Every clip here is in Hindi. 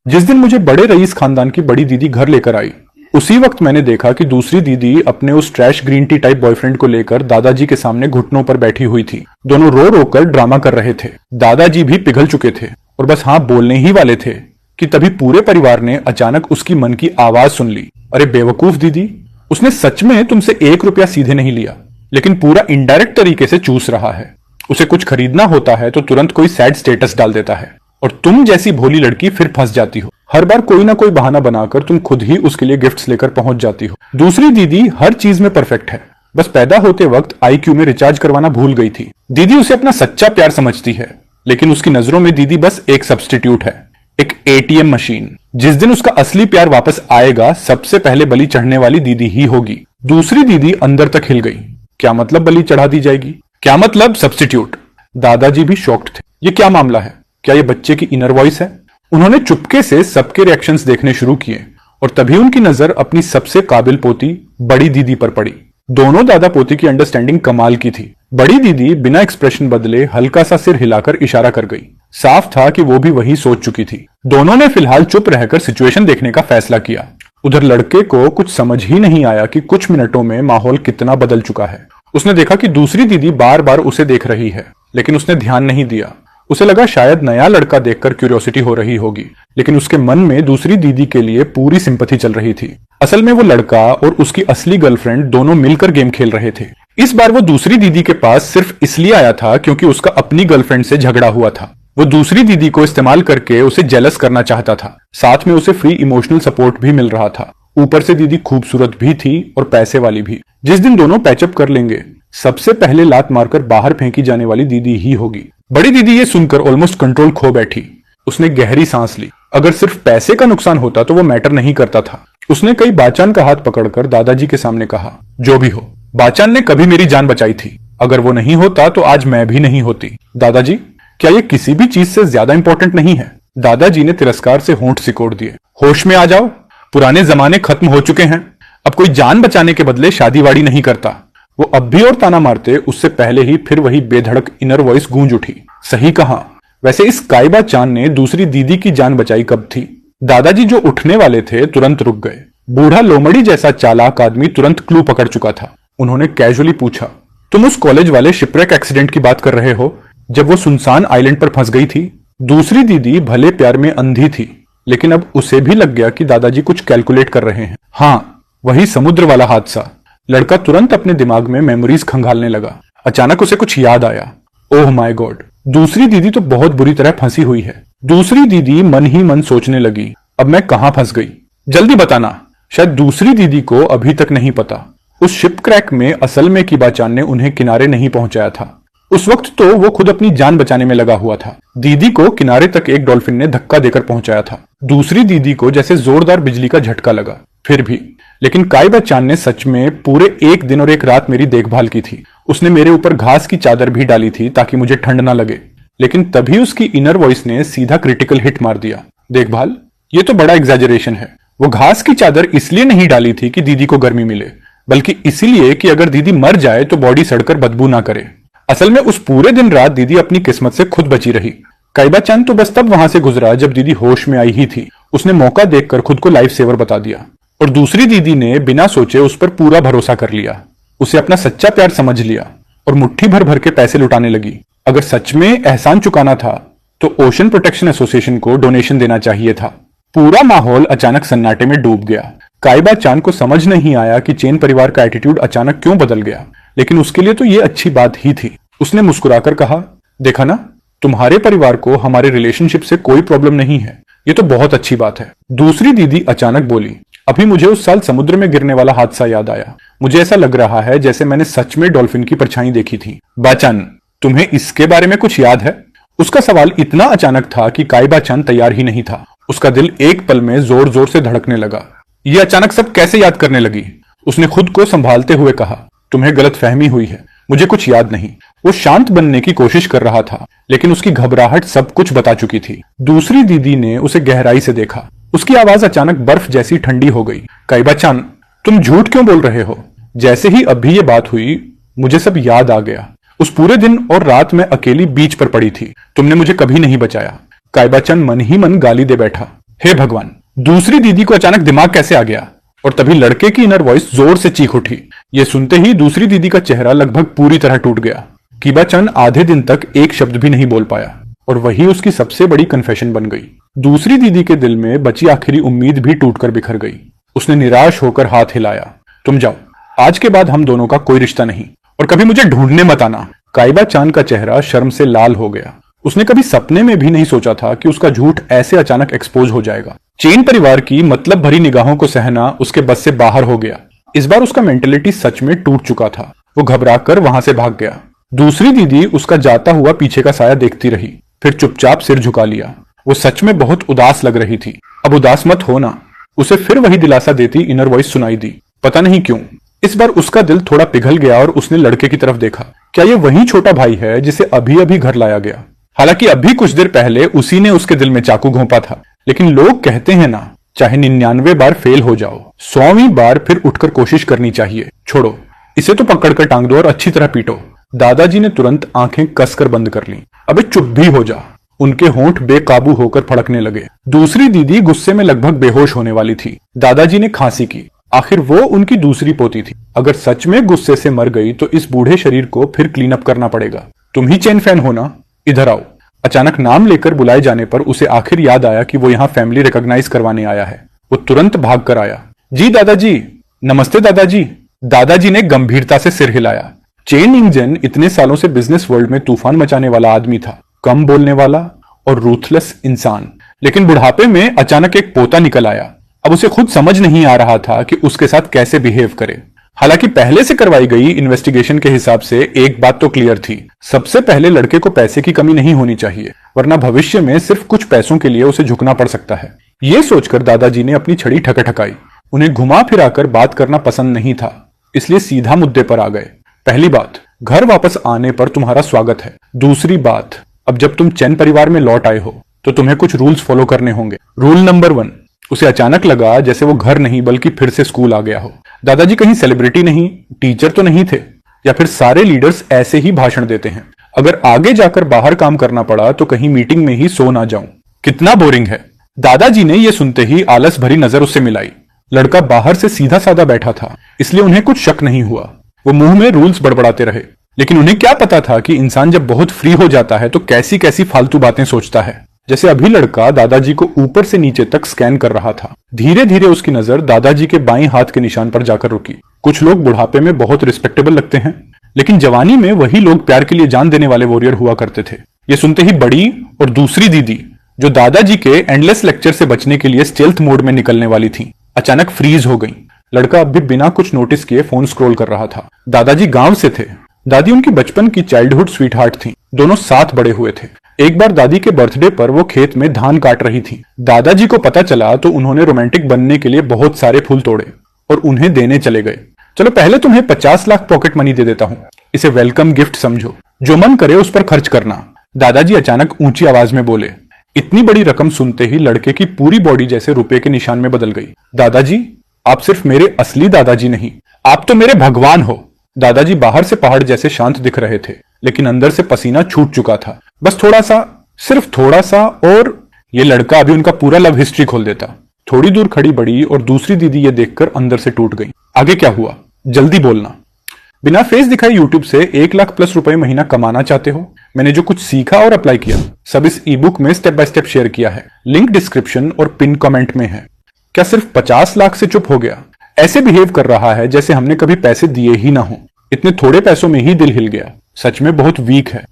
जिस दिन मुझे बड़े रईस खानदान की बड़ी दीदी घर लेकर आई, उसी वक्त मैंने देखा कि दूसरी दीदी अपने उस trash green tea type boyfriend को लेकर दादाजी के सामने घुटनों पर बैठी हुई थी। दोनों रो रो कर ड्रामा कर रहे थे। दादाजी भी पिघल चुके थे और बस हाँ बोलने ही वाले थे कि तभी पूरे परिवार ने अचानक उसकी मन की आवाज सुन ली। अरे बेवकूफ दीदी, उसने सच में तुमसे 1 रुपया सीधे नहीं लिया, लेकिन पूरा इनडायरेक्ट तरीके से चूस रहा है। उसे कुछ खरीदना होता है तो तुरंत कोई सैड स्टेटस डाल देता है और तुम जैसी भोली लड़की फिर फंस जाती हो। हर बार कोई ना कोई बहाना बनाकर तुम खुद ही उसके लिए गिफ्ट्स लेकर पहुंच जाती हो। दूसरी दीदी हर चीज में परफेक्ट है, बस पैदा होते वक्त आईक्यू में रिचार्ज करवाना भूल गई थी। दीदी उसे अपना सच्चा प्यार समझती है, लेकिन उसकी नजरों में दीदी बस एक सब्स्टिट्यूट है, एक एटीएम मशीन। जिस दिन उसका असली प्यार वापस आएगा, सबसे पहले बलि चढ़ने वाली दीदी ही होगी। दूसरी दीदी अंदर तक हिल गई। क्या मतलब बलि चढ़ा दी जाएगी? क्या मतलब सब्स्टिट्यूट? दादाजी भी शॉक्ड थे। ये क्या मामला है? क्या ये बच्चे की इनर वॉइस है? उन्होंने चुपके से सबके रिएक्शंस देखने शुरू किए और तभी उनकी नजर अपनी सबसे काबिल पोती बड़ी दीदी पर पड़ी। दोनों दादा पोती की अंडरस्टैंडिंग कमाल की थी। बड़ी दीदी बिना एक्सप्रेशन बदले हल्का सा सिर हिलाकर इशारा कर गई। साफ था कि वो भी वही सोच चुकी थी। दोनों ने फिलहाल चुप रहकर सिचुएशन देखने का फैसला किया। उधर लड़के को कुछ समझ ही नहीं आया कि कुछ मिनटों में माहौल कितना बदल चुका है। उसने देखा कि दूसरी दीदी बार बार उसे देख रही है, लेकिन उसने ध्यान नहीं दिया। उसे लगा शायद नया लड़का देखकर क्यूरियोसिटी हो रही होगी, लेकिन उसके मन में दूसरी दीदी के लिए पूरी सिंपैथी चल रही थी। असल में वो लड़का और उसकी असली गर्लफ्रेंड दोनों मिलकर गेम खेल रहे थे। इस बार वो दूसरी दीदी के पास सिर्फ इसलिए आया था क्योंकि उसका अपनी गर्लफ्रेंड से झगड़ा हुआ था। वो दूसरी दीदी को इस्तेमाल करके उसे जेलस करना चाहता था। साथ में उसे फ्री इमोशनल सपोर्ट भी मिल रहा था। ऊपर से दीदी खूबसूरत भी थी और पैसे वाली भी। जिस दिन दोनों पैचअप कर लेंगे, सबसे पहले लात मारकर बाहर फेंकी जाने वाली दीदी ही होगी। बड़ी दीदी ये सुनकर ऑलमोस्ट कंट्रोल खो बैठी। उसने गहरी सांस ली। अगर सिर्फ पैसे का नुकसान होता तो वो मैटर नहीं करता था। उसने कई बाचान का हाथ पकड़कर दादाजी के सामने कहा, जो भी हो, बाचान ने कभी मेरी जान बचाई थी। अगर वो नहीं होता तो आज मैं भी नहीं होती। दादाजी, क्या ये किसी भी चीज से ज्यादा इंपॉर्टेंट नहीं है? दादाजी ने तिरस्कार से होंठ सिकोड़ दिए। होश में आ जाओ, पुराने जमाने खत्म हो चुके हैं। अब कोई जान बचाने के बदले शादीवाड़ी नहीं करता। वो अब भी और ताना मारते, उससे पहले ही फिर वही बेधड़क इनर वॉइस गूंज उठी। सही कहा। वैसे इस कायबा चांद ने दूसरी दीदी की जान बचाई कब थी? दादाजी जो उठने वाले थे तुरंत रुक गए। बूढ़ा लोमड़ी जैसा चालाक आदमी तुरंत क्लू पकड़ चुका था। उन्होंने कैजुअली पूछा, तुम उस कॉलेज वाले शिपरेक एक्सीडेंट की बात कर रहे हो जब वो सुनसान आइलैंड पर फंस गई थी? दूसरी दीदी भले प्यार में अंधी थी, लेकिन अब उसे भी लग गया कि दादाजी कुछ कैलकुलेट कर रहे हैं। हाँ, वही समुद्र वाला हादसा। लड़का तुरंत अपने दिमाग में मेमोरीज खंगालने लगा। अचानक उसे कुछ याद आया। ओह माय गॉड, दूसरी दीदी तो बहुत बुरी तरह फंसी हुई है। दूसरी दीदी मन ही मन सोचने लगी, अब मैं कहां फंस गई? जल्दी बताना। शायद दूसरी दीदी को अभी तक नहीं पता, उस शिप क्रैक में असल में किबाचान ने उन्हें किनारे नहीं पहुंचाया था। उस वक्त तो वो खुद अपनी जान बचाने में लगा हुआ था। दीदी को किनारे तक एक डॉल्फिन ने धक्का देकर पहुंचाया था। दूसरी दीदी को जैसे जोरदार बिजली का झटका लगा। फिर भी, लेकिन कायबा चांद ने सच में पूरे 1 दिन और 1 रात मेरी देखभाल की थी। उसने मेरे ऊपर घास की चादर भी डाली थी ताकि मुझे ठंड ना लगे। लेकिन तभी उसकी इनर वॉइस ने सीधा क्रिटिकल हिट मार दिया। देखभाल? ये तो बड़ा एग्जैजरेशन है। वो घास की चादर इसलिए नहीं डाली थी कि दीदी को गर्मी मिले, बल्कि इसीलिए कि अगर दीदी मर जाए तो बॉडी सड़कर बदबू ना करे। असल में उस पूरे दिन रात दीदी अपनी किस्मत से खुद बची रही। कायबा चांद तो बस तब वहां से गुजरा जब दीदी होश में आई ही थी। उसने मौका देखकर खुद को लाइफ सेवर बता दिया और दूसरी दीदी ने बिना सोचे उस पर पूरा भरोसा कर लिया। उसे अपना सच्चा प्यार समझ लिया और मुट्ठी भर भर के पैसे लुटाने लगी। अगर सच में एहसान चुकाना था तो ओशन प्रोटेक्शन एसोसिएशन को डोनेशन देना चाहिए था। पूरा माहौल अचानक सन्नाटे में डूब गया। कायबा चांद को समझ नहीं आया कि चेन परिवार का एटीट्यूड अचानक क्यों बदल गया, लेकिन उसके लिए तो ये अच्छी बात ही थी। उसने मुस्कुराकर कहा, देखा ना, तुम्हारे परिवार को हमारे रिलेशनशिप से कोई प्रॉब्लम नहीं है। ये तो बहुत अच्छी बात है। दूसरी दीदी अचानक बोली, अभी मुझे उस साल समुद्र में गिरने वाला हादसा याद आया। मुझे ऐसा लग रहा है जैसे मैंने सच में डॉल्फिन की परछाई देखी थी। बाचान, तुम्हें इसके बारे में कुछ याद है? उसका सवाल इतना अचानक था कि कायबा चांद तैयार ही नहीं था। उसका दिल एक पल में जोर जोर से धड़कने लगा। ये अचानक सब कैसे याद करने लगी? उसने खुद को संभालते हुए कहा, तुम्हें गलतफहमी हुई है, मुझे कुछ याद नहीं। वो शांत बनने की कोशिश कर रहा था, लेकिन उसकी घबराहट सब कुछ बता चुकी थी। दूसरी दीदी ने उसे गहराई से देखा। उसकी आवाज अचानक बर्फ जैसी ठंडी हो गई। कायबा चांद, तुम झूठ क्यों बोल रहे हो? जैसे ही अभी ये बात हुई, मुझे सब याद आ गया। उस पूरे दिन और रात में अकेली बीच पर पड़ी थी। तुमने मुझे कभी नहीं बचाया। कायबा चांद मन ही मन गाली दे बैठा। हे भगवान, दूसरी दीदी को अचानक दिमाग कैसे आ गया? और तभी लड़के की इनर वॉइस जोर से चीख उठी। ये सुनते ही दूसरी दीदी का चेहरा लगभग पूरी तरह टूट गया। कीबा चंद आधे दिन तक एक शब्द भी नहीं बोल पाया और वही उसकी सबसे बड़ी कन्फेशन बन गई। दूसरी दीदी के दिल में बची आखिरी उम्मीद भी टूटकर बिखर गई। उसने निराश होकर हाथ हिलाया। तुम जाओ, आज के बाद हम दोनों का कोई रिश्ता नहीं और कभी मुझे ढूंढने मत आना। काइबा चांद का चेहरा शर्म से लाल हो गया। उसने कभी सपने में भी नहीं सोचा था कि उसका झूठ ऐसे अचानक एक्सपोज हो जाएगा। चेन परिवार की मतलब भरी निगाहों को सहना उसके बस से बाहर हो गया। इस बार उसका मेंटेलिटी सच में टूट चुका था। वो घबराकर वहां से भाग गया। दूसरी दीदी उसका जाता हुआ पीछे का साया देखती रही, फिर चुपचाप सिर झुका लिया। वो सच में बहुत उदास लग रही थी। अब उदास मत होना, उसे फिर वही दिलासा देती इनर वॉइस सुनाई दी। पता नहीं क्यों इस बार उसका दिल थोड़ा पिघल गया और उसने लड़के की तरफ देखा। क्या ये वही छोटा भाई है जिसे अभी अभी घर लाया गया? हालांकि अभी कुछ देर पहले उसी ने उसके दिल में चाकू घोंपा था। लेकिन लोग कहते हैं ना, चाहे 99 बार फेल हो जाओ, 100वीं बार फिर उठकर कोशिश करनी चाहिए। छोड़ो, इसे तो पकड़कर टांग दो और अच्छी तरह पीटो। दादाजी ने तुरंत आंखें कसकर बंद कर ली। अबे चुप भी हो जा। उनके होंठ बेकाबू होकर फड़कने लगे। दूसरी दीदी गुस्से में लगभग बेहोश होने वाली थी। दादाजी ने खांसी की। आखिर वो उनकी दूसरी पोती थी। अगर सच में गुस्से से मर गई तो इस बूढ़े शरीर को फिर क्लीन अप करना पड़ेगा। तुम ही चेन फैन हो ना? इधर आओ। अचानक नाम लेकर बुलाए जाने पर उसे आखिर याद आया कि वो यहाँ फैमिली रिकॉग्नाइज करवाने आया है। वो तुरंत भाग कर आया। जी दादाजी। नमस्ते दादाजी। दादाजी ने गंभीरता से सिर हिलाया। चेन इंजन इतने सालों से बिजनेस वर्ल्ड में तूफान मचाने वाला आदमी था, कम बोलने वाला और रूथलेस इंसान। लेकिन बुढ़ापे में अचानक एक पोता निकल आया। अब उसे खुद समझ नहीं आ रहा था कि उसके साथ कैसे बिहेव करे। हालांकि पहले से करवाई गई इन्वेस्टिगेशन के हिसाब से एक बात तो क्लियर थी। सबसे पहले लड़के को पैसे की कमी नहीं होनी चाहिए, वरना भविष्य में सिर्फ कुछ पैसों के लिए उसे झुकना पड़ सकता है। ये सोचकर दादाजी ने अपनी छड़ी ठकठकाई। उन्हें घुमा फिराकर बात करना पसंद नहीं था, इसलिए सीधा मुद्दे पर आ गए। पहली बात, घर वापस आने पर तुम्हारा स्वागत है। दूसरी बात, अब जब तुम चैन परिवार में लौट आए हो तो तुम्हें कुछ रूल्स फॉलो करने होंगे। Rule number 1। उसे अचानक लगा जैसे वो घर नहीं बल्कि फिर से स्कूल आ गया हो। दादाजी कहीं सेलिब्रिटी नहीं, टीचर तो नहीं थे, या फिर सारे लीडर्स ऐसे ही भाषण देते हैं। अगर आगे जाकर बाहर काम करना पड़ा तो कहीं मीटिंग में ही सो ना जाऊं। कितना बोरिंग है। दादाजी ने यह सुनते ही आलस भरी नजर उससे मिलाई। लड़का बाहर से सीधा साधा बैठा था, इसलिए उन्हें कुछ शक नहीं हुआ। वो मुंह में रूल्स बड़बड़ाते रहे, लेकिन उन्हें क्या पता था कि इंसान जब बहुत फ्री हो जाता है तो कैसी कैसी फालतू बातें सोचता है। जैसे अभी लड़का दादाजी को ऊपर से नीचे तक स्कैन कर रहा था। धीरे धीरे उसकी नजर दादाजी के बाईं हाथ के निशान पर जाकर रुकी। कुछ लोग बुढ़ापे में बहुत रिस्पेक्टेबल लगते हैं, लेकिन जवानी में वही लोग प्यार के लिए जान देने वाले वॉरियर हुआ करते थे। ये सुनते ही बड़ी और दूसरी दीदी, जो दादाजी के एंडलेस लेक्चर से बचने के लिए स्टेल्थ मोड में निकलने वाली थी, अचानक फ्रीज हो गई। लड़का अब भी बिना कुछ नोटिस किए फोन स्क्रॉल कर रहा था। दादाजी गांव से थे। दादी उनकी बचपन की चाइल्डहुड स्वीट हार्ट थी। दोनों साथ बड़े हुए थे। एक बार दादी के बर्थडे पर वो खेत में धान काट रही थी। दादाजी को पता चला तो उन्होंने रोमांटिक बनने के लिए बहुत सारे फूल तोड़े और उन्हें देने चले गए। चलो पहले तुम्हें 50 लाख पॉकेट मनी दे देता हूँ, इसे वेलकम गिफ्ट समझो, जो मन करे उस पर खर्च करना। दादाजी अचानक ऊंची आवाज में बोले। इतनी बड़ी रकम सुनते ही लड़के की पूरी बॉडी जैसे रुपए के निशान में बदल गई। दादाजी, आप सिर्फ मेरे असली दादाजी नहीं, आप तो मेरे भगवान हो। दादाजी बाहर से पहाड़ जैसे शांत दिख रहे थे, लेकिन अंदर से पसीना छूट चुका था। बस थोड़ा सा, सिर्फ थोड़ा सा, और ये लड़का अभी उनका पूरा लव हिस्ट्री खोल देता। थोड़ी दूर खड़ी बड़ी और दूसरी दीदी ये देखकर अंदर से टूट गई। आगे क्या हुआ, जल्दी बोलना। बिना फेस दिखाए यूट्यूब से 1 लाख प्लस रुपए महीना कमाना चाहते हो? मैंने जो कुछ सीखा और अप्लाई किया सब इस ई बुक में स्टेप बाय स्टेप शेयर किया है। लिंक डिस्क्रिप्शन और पिन कमेंट में है। क्या सिर्फ 50 लाख से चुप हो गया? ऐसे बिहेव कर रहा है जैसे हमने कभी पैसे दिए ही ना हो। इतने थोड़े पैसों में ही दिल हिल गया। सच में बहुत वीक है।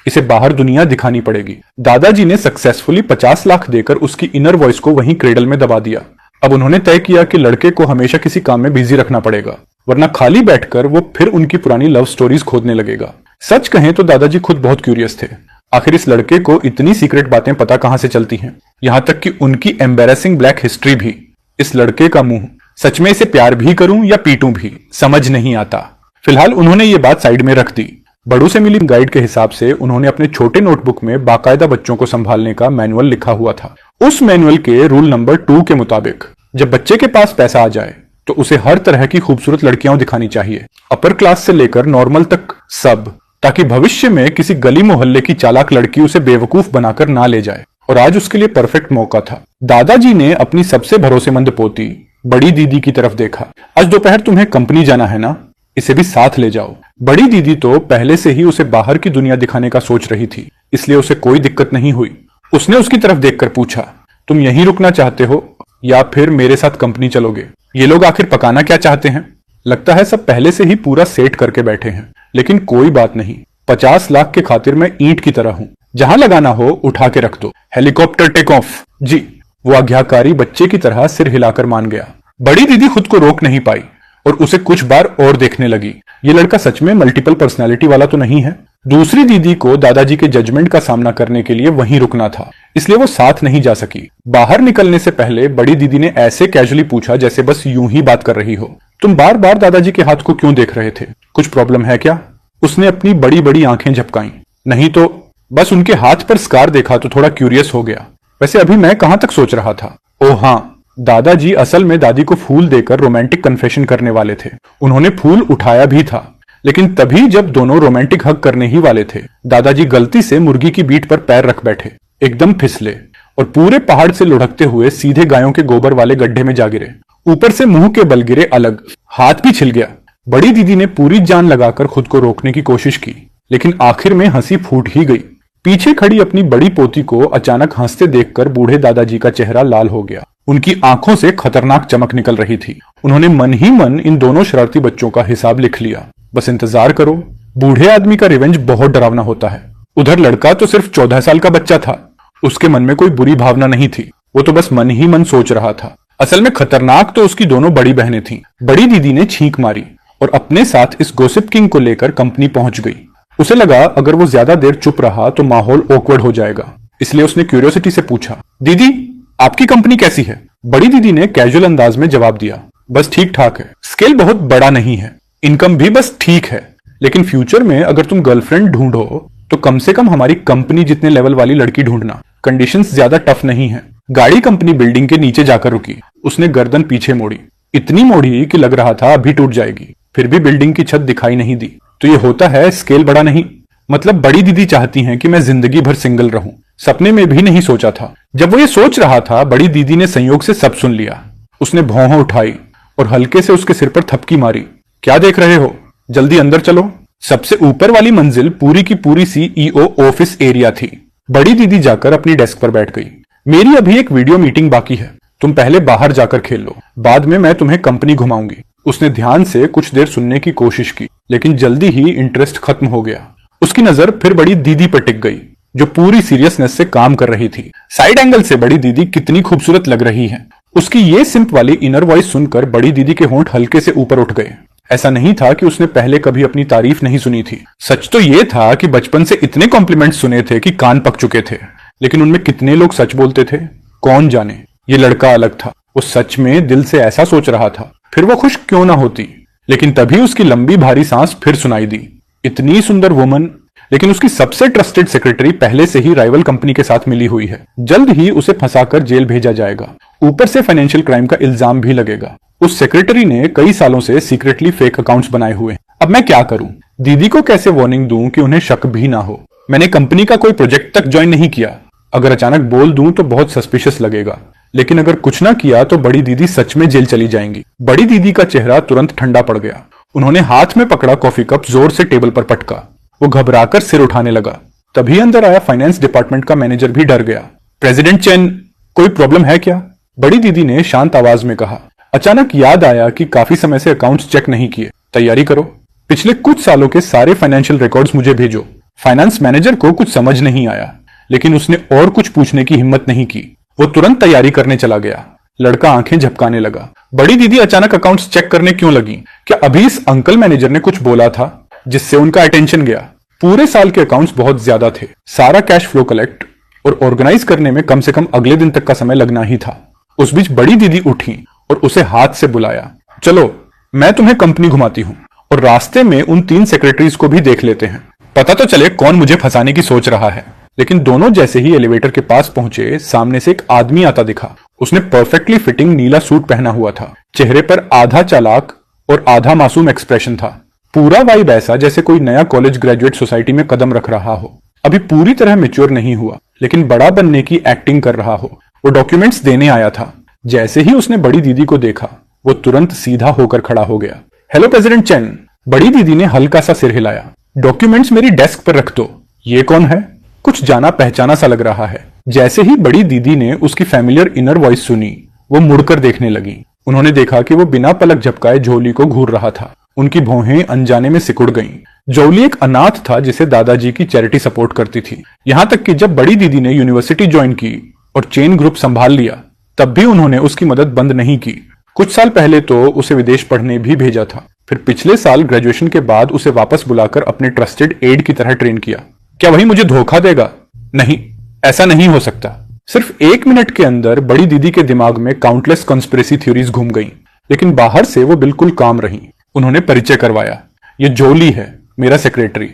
इसे बाहर दुनिया दिखानी पड़ेगी। दादाजी ने सक्सेसफुली 50 लाख देकर उसकी इनर वॉइस को वहीं क्रेडल में दबा दिया। अब उन्होंने तय किया कि लड़के को हमेशा किसी काम में बिजी रखना पड़ेगा, वरना खाली बैठकर वो फिर उनकी पुरानी लव स्टोरीज खोदने लगेगा। सच कहें तो दादाजी खुद बहुत क्यूरियस थे। आखिर इस लड़के को इतनी सीक्रेट बातें पता कहां से चलती हैं, यहां तक कि उनकी एम्बेरसिंग ब्लैक हिस्ट्री भी। इस लड़के का मुंह, सच में इसे प्यार भी करूं या पीटूं भी समझ नहीं आता। फिलहाल उन्होंने ये बात साइड में रख दी। बड़ों से मिली गाइड के हिसाब से उन्होंने अपने छोटे नोटबुक में बाकायदा बच्चों को संभालने का मैनुअल लिखा हुआ था। उस मैनुअल के रूल नंबर 2 के मुताबिक जब बच्चे के पास पैसा आ जाए तो उसे हर तरह की खूबसूरत लड़कियां दिखानी चाहिए, अपर क्लास से लेकर नॉर्मल तक सब, ताकि भविष्य में किसी गली मोहल्ले की चालाक लड़की उसे बेवकूफ बनाकर ना ले जाए। और आज उसके लिए परफेक्ट मौका था। दादाजी ने अपनी सबसे भरोसेमंद पोती बड़ी दीदी की तरफ देखा। आज दोपहर तुम्हें कंपनी जाना है ना, इसे भी साथ ले जाओ। बड़ी दीदी तो पहले से ही उसे बाहर की दुनिया दिखाने का सोच रही थी, इसलिए उसे कोई दिक्कत नहीं हुई। उसने उसकी तरफ देखकर पूछा, तुम यहीं रुकना चाहते हो या फिर मेरे साथ कंपनी चलोगे? ये लोग आखिर पकाना क्या चाहते हैं? लगता है सब पहले से ही पूरा सेट करके बैठे हैं। लेकिन कोई बात नहीं, 50 लाख के खातिर मैं ईंट की तरह हूं, जहां लगाना हो उठा के रख दो। Helicopter take off. जी। वो आज्ञाकारी बच्चे की तरह सिर हिलाकर मान गया। बड़ी दीदी खुद को रोक नहीं पाई और उसे कुछ बार और देखने लगी। ये लड़का सच में मल्टीपल पर्सनालिटी वाला तो नहीं है? दूसरी दीदी को दादाजी के जजमेंट का सामना करने के लिए वहीं रुकना था, इसलिए वो साथ नहीं जा सकी। बाहर निकलने से पहले बड़ी दीदी ने ऐसे कैजुअली पूछा जैसे बस यूं ही बात कर रही हो, तुम बार बार दादाजी के हाथ को क्यों देख रहे थे? कुछ प्रॉब्लम है क्या? उसने अपनी बड़ी बड़ी आंखें झपकाई। नहीं तो बस उनके हाथ पर स्कार देखा तो थोड़ा क्यूरियस हो गया। वैसे अभी मैं कहां तक सोच रहा था? ओह हाँ, दादाजी असल में दादी को फूल देकर रोमांटिक कन्फेशन करने वाले थे। उन्होंने फूल उठाया भी था, लेकिन तभी जब दोनों रोमांटिक हग करने ही वाले थे, दादाजी गलती से मुर्गी की बीट पर पैर रख बैठे, एकदम फिसले और पूरे पहाड़ से लुढ़कते हुए सीधे गायों के गोबर वाले गड्ढे में जा गिरे। ऊपर से मुंह के बल गिरे अलग, हाथ भी छिल गया। बड़ी दीदी ने पूरी जान लगाकर खुद को रोकने की कोशिश की, लेकिन आखिर में हंसी फूट ही गई। पीछे खड़ी अपनी बड़ी पोती को अचानक हंसते देखकर बूढ़े दादाजी का चेहरा लाल हो गया। उनकी आंखों से खतरनाक चमक निकल रही थी। उन्होंने मन ही मन इन दोनों शरारती बच्चों का हिसाब लिख लिया। बस इंतजार करो, बूढ़े आदमी का रिवेंज बहुत डरावना होता है। उधर लड़का तो सिर्फ 14 साल का बच्चा था, उसके मन में कोई बुरी भावना नहीं थी, वो तो बस मन ही मन सोच रहा था। असल में खतरनाक तो उसकी दोनों बड़ी बहनें थीं। बड़ी दीदी ने छींक मारी और अपने साथ इस गॉसिप किंग को लेकर कंपनी पहुंच गई। उसे लगा अगर वो ज्यादा देर चुप रहा तो माहौल ऑकवर्ड हो जाएगा, इसलिए उसने क्यूरियोसिटी से पूछा, दीदी आपकी कंपनी कैसी है? बड़ी दीदी ने कैजुअल अंदाज में जवाब दिया, बस ठीक ठाक है। स्केल बहुत बड़ा नहीं है, इनकम भी बस ठीक है, लेकिन फ्यूचर में अगर तुम गर्लफ्रेंड ढूंढो तो कम से कम हमारी कंपनी जितने लेवल वाली लड़की ढूंढना। कंडीशंस ज्यादा टफ नहीं है। गाड़ी कंपनी बिल्डिंग के नीचे जाकर रुकी। उसने गर्दन पीछे मोड़ी, इतनी मोड़ी कि लग रहा था अभी टूट जाएगी, फिर भी बिल्डिंग की छत दिखाई नहीं दी। तो ये होता है स्केल बड़ा नहीं। मतलब बड़ी दीदी चाहती हैं कि मैं जिंदगी भर सिंगल रहूं। सपने में भी नहीं सोचा था। जब वो ये सोच रहा था, बड़ी दीदी ने संयोग से सब सुन लिया। उसने भौं उठाई और हल्के से उसके सिर पर थपकी मारी। क्या देख रहे हो, जल्दी अंदर चलो। सबसे ऊपर वाली मंजिल पूरी की पूरी सीईओ ऑफिस एरिया थी। बड़ी दीदी जाकर अपनी डेस्क पर बैठ गई। मेरी अभी एक वीडियो मीटिंग बाकी है, तुम पहले बाहर जाकर खेल लो, बाद में मैं तुम्हें कंपनी घुमाऊंगी। उसने ध्यान से कुछ देर सुनने की कोशिश की, लेकिन जल्दी ही इंटरेस्ट खत्म हो गया। उसकी नजर फिर बड़ी दीदी पर टिक गई, जो पूरी सीरियसनेस से काम कर रही थी। साइड एंगल से बड़ी दीदी कितनी खूबसूरत लग रही है। उसकी ये सिंप वाली इनर वॉइस सुनकर बड़ी दीदी के होंठ हल्के से ऊपर उठ गए। ऐसा नहीं था कि उसने पहले कभी अपनी तारीफ नहीं सुनी थी। सच तो ये था कि बचपन से इतने कॉम्प्लीमेंट सुने थे कि कान पक चुके थे, लेकिन उनमें कितने लोग सच बोलते थे कौन जाने। ये लड़का अलग था, वो सच में दिल से ऐसा सोच रहा था, फिर वो खुश क्यों ना होती। लेकिन तभी उसकी लंबी भारी सांस फिर सुनाई दी। इतनी सुंदर वुमन, लेकिन उसकी सबसे ट्रस्टेड सेक्रेटरी पहले से ही राइवल कंपनी के साथ मिली हुई है। जल्द ही उसे फंसाकर जेल भेजा जाएगा, ऊपर से फाइनेंशियल क्राइम का इल्जाम भी लगेगा। उस सेक्रेटरी ने कई सालों से सीक्रेटली फेक अकाउंट्स बनाए हुए हैं। अब मैं क्या करूं? दीदी को कैसे वार्निंग दूं कि उन्हें शक भी ना हो? मैंने कंपनी का कोई प्रोजेक्ट तक ज्वाइन नहीं किया। अगर अचानक बोल दूं तो बहुत सस्पिशियस लगेगा, लेकिन अगर कुछ ना किया तो बड़ी दीदी सच में जेल चली जाएंगी। बड़ी दीदी का चेहरा तुरंत ठंडा पड़ गया। उन्होंने हाथ में पकड़ा कॉफी कप जोर से टेबल पर पटका। वो घबराकर सिर उठाने लगा। तभी अंदर आया फाइनेंस डिपार्टमेंट का मैनेजर भी डर गया। प्रेसिडेंट चेन, कोई प्रॉब्लम है क्या? बड़ी दीदी ने शांत आवाज में कहा। अचानक याद आया कि काफी समय से अकाउंट्स चेक नहीं किए। तैयारी करो, पिछले कुछ सालों के सारे फाइनेंशियल रिकॉर्ड्स मुझे भेजो। फाइनेंस मैनेजर को कुछ समझ नहीं आया, लेकिन उसने और कुछ पूछने की हिम्मत नहीं की। वो तुरंत तैयारी करने चला गया। लड़का आंखें झपकाने लगा। बड़ी दीदी अचानक अकाउंट्स चेक करने क्यों लगी? क्या अभी इस अंकल मैनेजर ने कुछ बोला था जिससे उनका अटेंशन गया? पूरे साल के अकाउंट्स बहुत ज्यादा थे। सारा कैश फ्लो कलेक्ट और ऑर्गेनाइज करने में कम से कम अगले दिन तक का समय लगना ही था। उस बीच बड़ी दीदी उठी और उसे हाथ से बुलाया। चलो, मैं तुम्हें कंपनी घुमाती हूँ और रास्ते में उन 3 सेक्रेटरीज को भी देख लेते हैं, पता तो चले कौन मुझे फंसाने की सोच रहा है। लेकिन दोनों जैसे ही एलिवेटर के पास पहुंचे, सामने से एक आदमी आता दिखा। उसने परफेक्टली फिटिंग नीला सूट पहना हुआ था। चेहरे पर आधा चालाक और आधा मासूम एक्सप्रेशन था। पूरा वाइब ऐसा जैसे कोई नया कॉलेज ग्रेजुएट सोसाइटी में कदम रख रहा हो। अभी पूरी तरह मैच्योर नहीं हुआ, लेकिन बड़ा बनने की एक्टिंग कर रहा हो। वो डॉक्यूमेंट्स देने आया था। जैसे ही उसने बड़ी दीदी को देखा, वो तुरंत सीधा होकर खड़ा हो गया। Hello president chain. बड़ी दीदी ने हल्का सा सिर हिलाया। डॉक्यूमेंट्स मेरी डेस्क पर रख दो। ये कौन है? कुछ जाना पहचाना सा लग रहा है। जैसे ही बड़ी दीदी ने उसकी फैमिलियर इनर वॉइस सुनी, वो मुड़कर देखने लगी। उन्होंने देखा कि वो बिना पलक झपकाए जोली को घूर रहा था। उनकी भौहें अनजाने में सिकुड़ गईं। जोली एक अनाथ था जिसे दादाजी की चैरिटी सपोर्ट करती थी। यहां तक कि जब बड़ी दीदी ने यूनिवर्सिटी ज्वाइन की और चेन ग्रुप संभाल लिया, तब भी उन्होंने उसकी मदद बंद नहीं की। कुछ साल पहले तो उसे विदेश पढ़ने भी भेजा था। फिर पिछले साल ग्रेजुएशन के बाद उसे वापस बुलाकर अपने ट्रस्टेड एड की तरह ट्रेन किया। क्या वही मुझे धोखा देगा? नहीं, ऐसा नहीं हो सकता। सिर्फ 1 मिनट के अंदर बड़ी दीदी के दिमाग में काउंटलेस कॉन्स्पिरेसी थ्योरीज घूम गईं, लेकिन बाहर से वो बिल्कुल काम रही। उन्होंने परिचय करवाया। ये जोली है, मेरा सेक्रेटरी।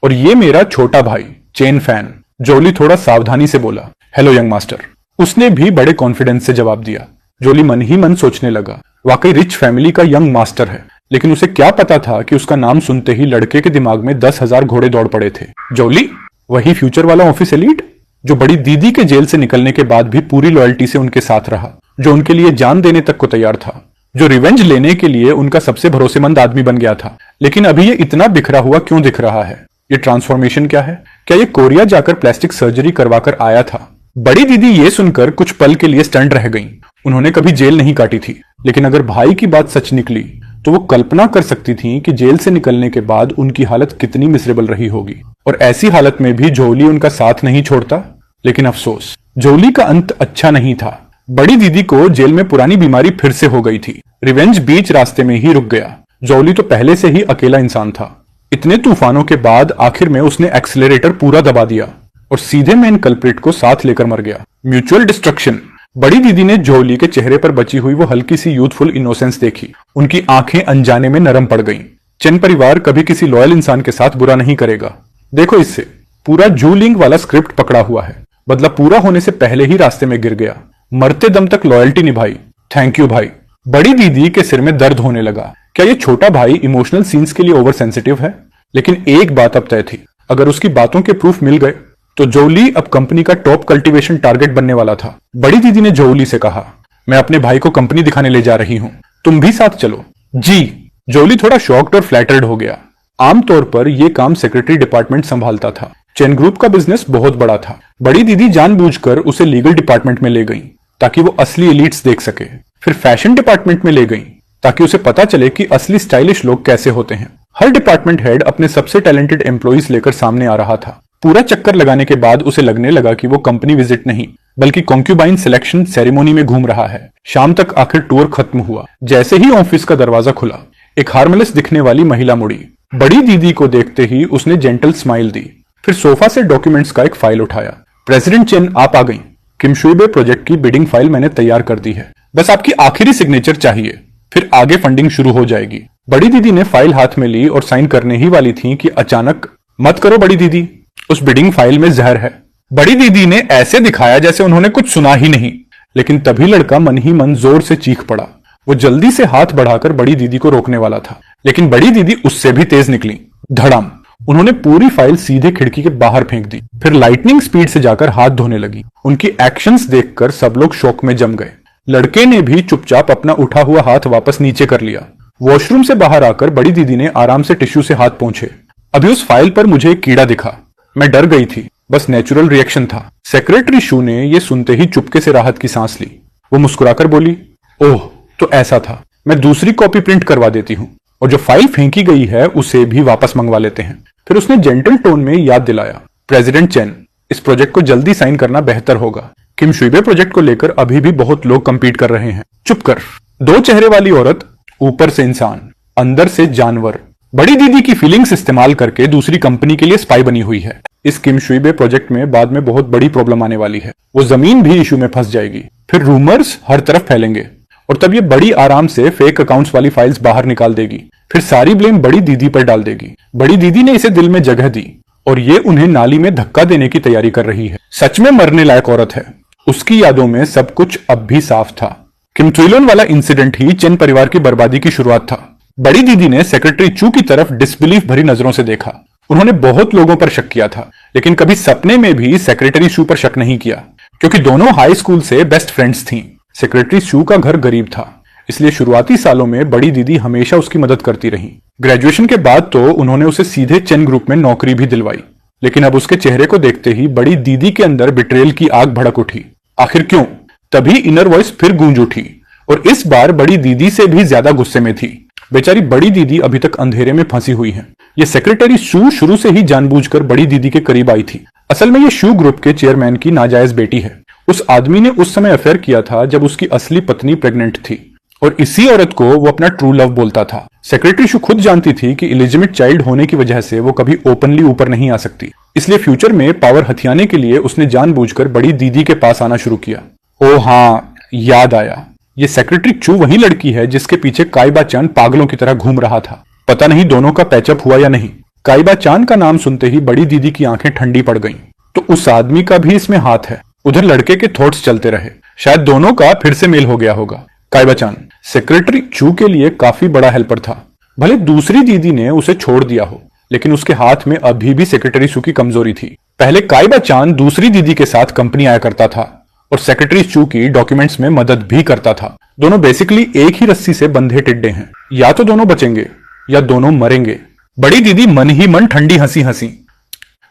और ये मेरा छोटा भाई चेन फैन। जोली थोड़ा सावधानी से बोला, हेलो यंग मास्टर। उसने भी बड़े कॉन्फिडेंस से जवाब दिया। जोली मन ही मन सोचने लगा, वाकई रिच फैमिली का यंग मास्टर है। लेकिन उसे क्या पता था कि उसका नाम सुनते ही लड़के के दिमाग में 10,000 घोड़े दौड़ पड़े थे। जोली, वही फ्यूचर वाला ऑफिस एलीट जो बड़ी दीदी के जेल से निकलने के बाद भी पूरी लॉयल्टी से उनके साथ रहा, जो उनके लिए जान देने तक को तैयार था, जो रिवेंज लेने के लिए उनका सबसे भरोसेमंद आदमी बन गया था। लेकिन अभी ये इतना बिखरा हुआ क्यों दिख रहा है? ये ट्रांसफॉर्मेशन क्या है? क्या ये कोरिया जाकर प्लास्टिक सर्जरी करवाकर आया था? बड़ी दीदी ये सुनकर कुछ पल के लिए स्टंट रह गईं। उन्होंने कभी जेल नहीं काटी थी, लेकिन अगर भाई की बात सच निकली तो वो कल्पना कर सकती थी कि जेल से निकलने के बाद उनकी हालत कितनी मिसेरेबल रही होगी। और ऐसी हालत में भी जोली उनका साथ नहीं छोड़ता। लेकिन अफसोस, जोली का अंत अच्छा नहीं था। बड़ी दीदी को जेल में पुरानी बीमारी फिर से हो गई थी। रिवेंज बीच रास्ते में ही रुक गया। जोली तो पहले से ही अकेला इंसान था। इतने तूफानों के बाद आखिर में उसने एक्सीलरेटर पूरा दबा दिया और सीधे मेन कल्प्रिट को साथ लेकर मर गया। Mutual destruction. बड़ी दीदी ने जोली के चेहरे पर बची हुई वो हल्की सी यूथफुल इनोसेंस देखी। उनकी आंखें अनजाने में नरम पड़ गईं। चेन परिवार कभी किसी लॉयल इंसान के साथ बुरा नहीं करेगा। देखो, इससे पूरा जूलिंग वाला स्क्रिप्ट पकड़ा हुआ है। बदला पूरा होने से पहले ही रास्ते में गिर गया। मरते दम तक लॉयल्टी निभाई। थैंक यू भाई। बड़ी दीदी के सिर में दर्द होने लगा। क्या ये छोटा भाई इमोशनल सीन्स के लिए ओवर सेंसिटिव है? लेकिन एक बात अब तय थी, अगर उसकी बातों के प्रूफ मिल गए तो जोली अब कंपनी का टॉप कल्टीवेशन टारगेट बनने वाला था। बड़ी दीदी ने जोली से कहा, मैं अपने भाई को कंपनी दिखाने ले जा रही हूं, तुम भी साथ चलो। जी। जोली थोड़ा शॉक्ड और फ्लैटर्ड हो गया। आमतौर पर यह काम सेक्रेटरी डिपार्टमेंट संभालता था। चेन ग्रुप का बिजनेस बहुत बड़ा था। बड़ी दीदी जानबूझकर उसे लीगल डिपार्टमेंट में ले गई ताकि वो असली एलिट्स देख सके। फिर फैशन डिपार्टमेंट में ले गई ताकि उसे पता चले कि असली स्टाइलिश लोग कैसे होते हैं। हर डिपार्टमेंट हेड अपने सबसे टैलेंटेड एम्प्लॉइज लेकर सामने आ रहा था। पूरा चक्कर लगाने के बाद उसे लगने लगा कि वो कंपनी विजिट नहीं बल्कि कॉन्क्यूबाइन सिलेक्शन सेरेमोनी में घूम रहा है। शाम तक आखिर टूर खत्म हुआ। जैसे ही ऑफिस का दरवाजा खुला, एक हार्मलेस दिखने वाली महिला मुड़ी। बड़ी दीदी को देखते ही उसने जेंटल स्माइल दी। फिर सोफा से डॉक्यूमेंट्स का एक फाइल उठाया। प्रेसिडेंट चेन, आप आ गई। किम शुइबे प्रोजेक्ट की बिडिंग फाइल मैंने तैयार कर दी है। बस आपकी आखिरी सिग्नेचर चाहिए, फिर आगे फंडिंग शुरू हो जाएगी। बड़ी दीदी ने फाइल हाथ में ली और साइन करने ही वाली थी कि अचानक, मत करो बड़ी दीदी, उस बिडिंग फाइल में जहर है। बड़ी दीदी ने ऐसे दिखाया जैसे उन्होंने कुछ सुना ही नहीं। लेकिन तभी लड़का मन ही मन जोर से चीख पड़ा। वो जल्दी से हाथ बढ़ाकर बड़ी दीदी को रोकने वाला था, लेकिन बड़ी दीदी उससे भी तेज निकली। धड़ाम। उन्होंने पूरी फाइल सीधे खिड़की के बाहर फेंक दी। फिर लाइटनिंग स्पीड से जाकर हाथ धोने लगी। उनकी एक्शंस देखकर सब लोग शौक में जम गए। लड़के ने भी चुपचाप अपना उठा हुआ हाथ वापस नीचे कर लिया। वॉशरूम से बाहर आकर बड़ी दीदी ने आराम से टिश्यू से हाथ पोंछे। अभी उस फाइल पर मुझे एक कीड़ा दिखा, मैं डर गई थी, बस नेचुरल रिएक्शन था। सेक्रेटरी शू ने यह सुनते ही चुपके से राहत की सांस ली। वो मुस्कुराकर बोली, ओह तो ऐसा था, मैं दूसरी कॉपी प्रिंट करवा देती हूँ और जो फाइल फेंकी गई है उसे भी वापस मंगवा लेते हैं। फिर उसने जेंटल टोन में याद दिलाया, प्रेसिडेंट चेन, इस प्रोजेक्ट को जल्दी साइन करना बेहतर होगा। किम शुइबे प्रोजेक्ट को लेकर अभी भी बहुत लोग कंपीट कर रहे हैं। चुप कर। दो चेहरे वाली औरत, ऊपर से इंसान, अंदर से जानवर, बड़ी दीदी की फीलिंग्स इस्तेमाल करके दूसरी कंपनी के लिए स्पाई बनी हुई है। इस किम शुइबे प्रोजेक्ट में बाद में बहुत बड़ी प्रॉब्लम आने वाली है। वो जमीन भी इशू में फंस जाएगी। फिर रूमर्स हर तरफ फैलेंगे और तब ये बड़ी आराम से फेक अकाउंट्स वाली फाइल्स बाहर निकाल देगी। फिर सारी ब्लेम बड़ी दीदी पर डाल देगी। बड़ी दीदी ने इसे दिल में जगह दी और ये उन्हें नाली में धक्का देने की तैयारी कर रही है। सच में मरने लायक औरत है। उसकी यादों में सब कुछ अब भी साफ था। किम ट्विलोन वाला इंसिडेंट ही चेन परिवार की बर्बादी की शुरुआत था। बड़ी दीदी ने सेक्रेटरी चू की तरफ डिसबिलीफ भरी नजरों से देखा। उन्होंने बहुत लोगों पर शक किया था, लेकिन कभी सपने में भी सेक्रेटरी शू पर शक नहीं किया, क्योंकि दोनों हाई स्कूल से बेस्ट फ्रेंड्स थीं। सेक्रेटरी शू का घर गरीब था, इसलिए शुरुआती सालों में बड़ी दीदी हमेशा उसकी मदद करती रही। ग्रेजुएशन के बाद तो उन्होंने उसे सीधे चेन ग्रुप में नौकरी भी दिलवाई, लेकिन अब उसके चेहरे को देखते ही बड़ी दीदी के अंदर बिट्रेयल की आग भड़क उठी। आखिर क्यों? तभी इनर वॉइस फिर गूंज उठी, और इस बार बड़ी दीदी से भी ज्यादा गुस्से में थी। बेचारी बड़ी दीदी अभी तक अंधेरे में फंसी हुई है। ये सेक्रेटरी शू शुरू से ही जानबूझकर बड़ी दीदी के करीब आई थी। असल में ये शू ग्रुप के चेयरमैन की नाजायज बेटी है। उस आदमी ने उस समय अफेयर किया था जब उसकी असली पत्नी प्रेग्नेंट थी, और इसी औरत को वो अपना ट्रू लव बोलता था। सेक्रेटरी शू खुद जानती थी कि इलिजिमेट चाइल्ड होने की वजह से वो कभी ओपनली ऊपर नहीं आ सकती, इसलिए फ्यूचर में पावर हथियाने के लिए उसने जानबूझकर बड़ी दीदी के पास आना शुरू किया। ओ हाँ, याद आया, ये सेक्रेटरी चू वही लड़की है जिसके पीछे काइबा चान पागलों की तरह घूम रहा था। पता नहीं दोनों का पैचअप हुआ या नहीं। काइबा चान का नाम सुनते ही बड़ी दीदी की आंखें ठंडी पड़ गईं। तो उस आदमी का भी इसमें हाथ है। उधर लड़के के थॉट्स चलते रहे, शायद दोनों का फिर से मेल हो गया होगा। काइबा चान सेक्रेटरी चू के लिए काफी बड़ा हेल्पर था। भले दूसरी दीदी ने उसे छोड़ दिया हो, लेकिन उसके हाथ में अभी भी सेक्रेटरी चू की कमजोरी थी। पहले काइबा चान दूसरी दीदी के साथ कंपनी आया करता था और सेक्रेटरी चू की डॉक्यूमेंट्स में मदद भी करता था। दोनों बेसिकली एक ही रस्सी से बंधे टिड्डे हैं, या तो दोनों बचेंगे या दोनों मरेंगे। बड़ी दीदी मन ही मन ठंडी हंसी हंसी,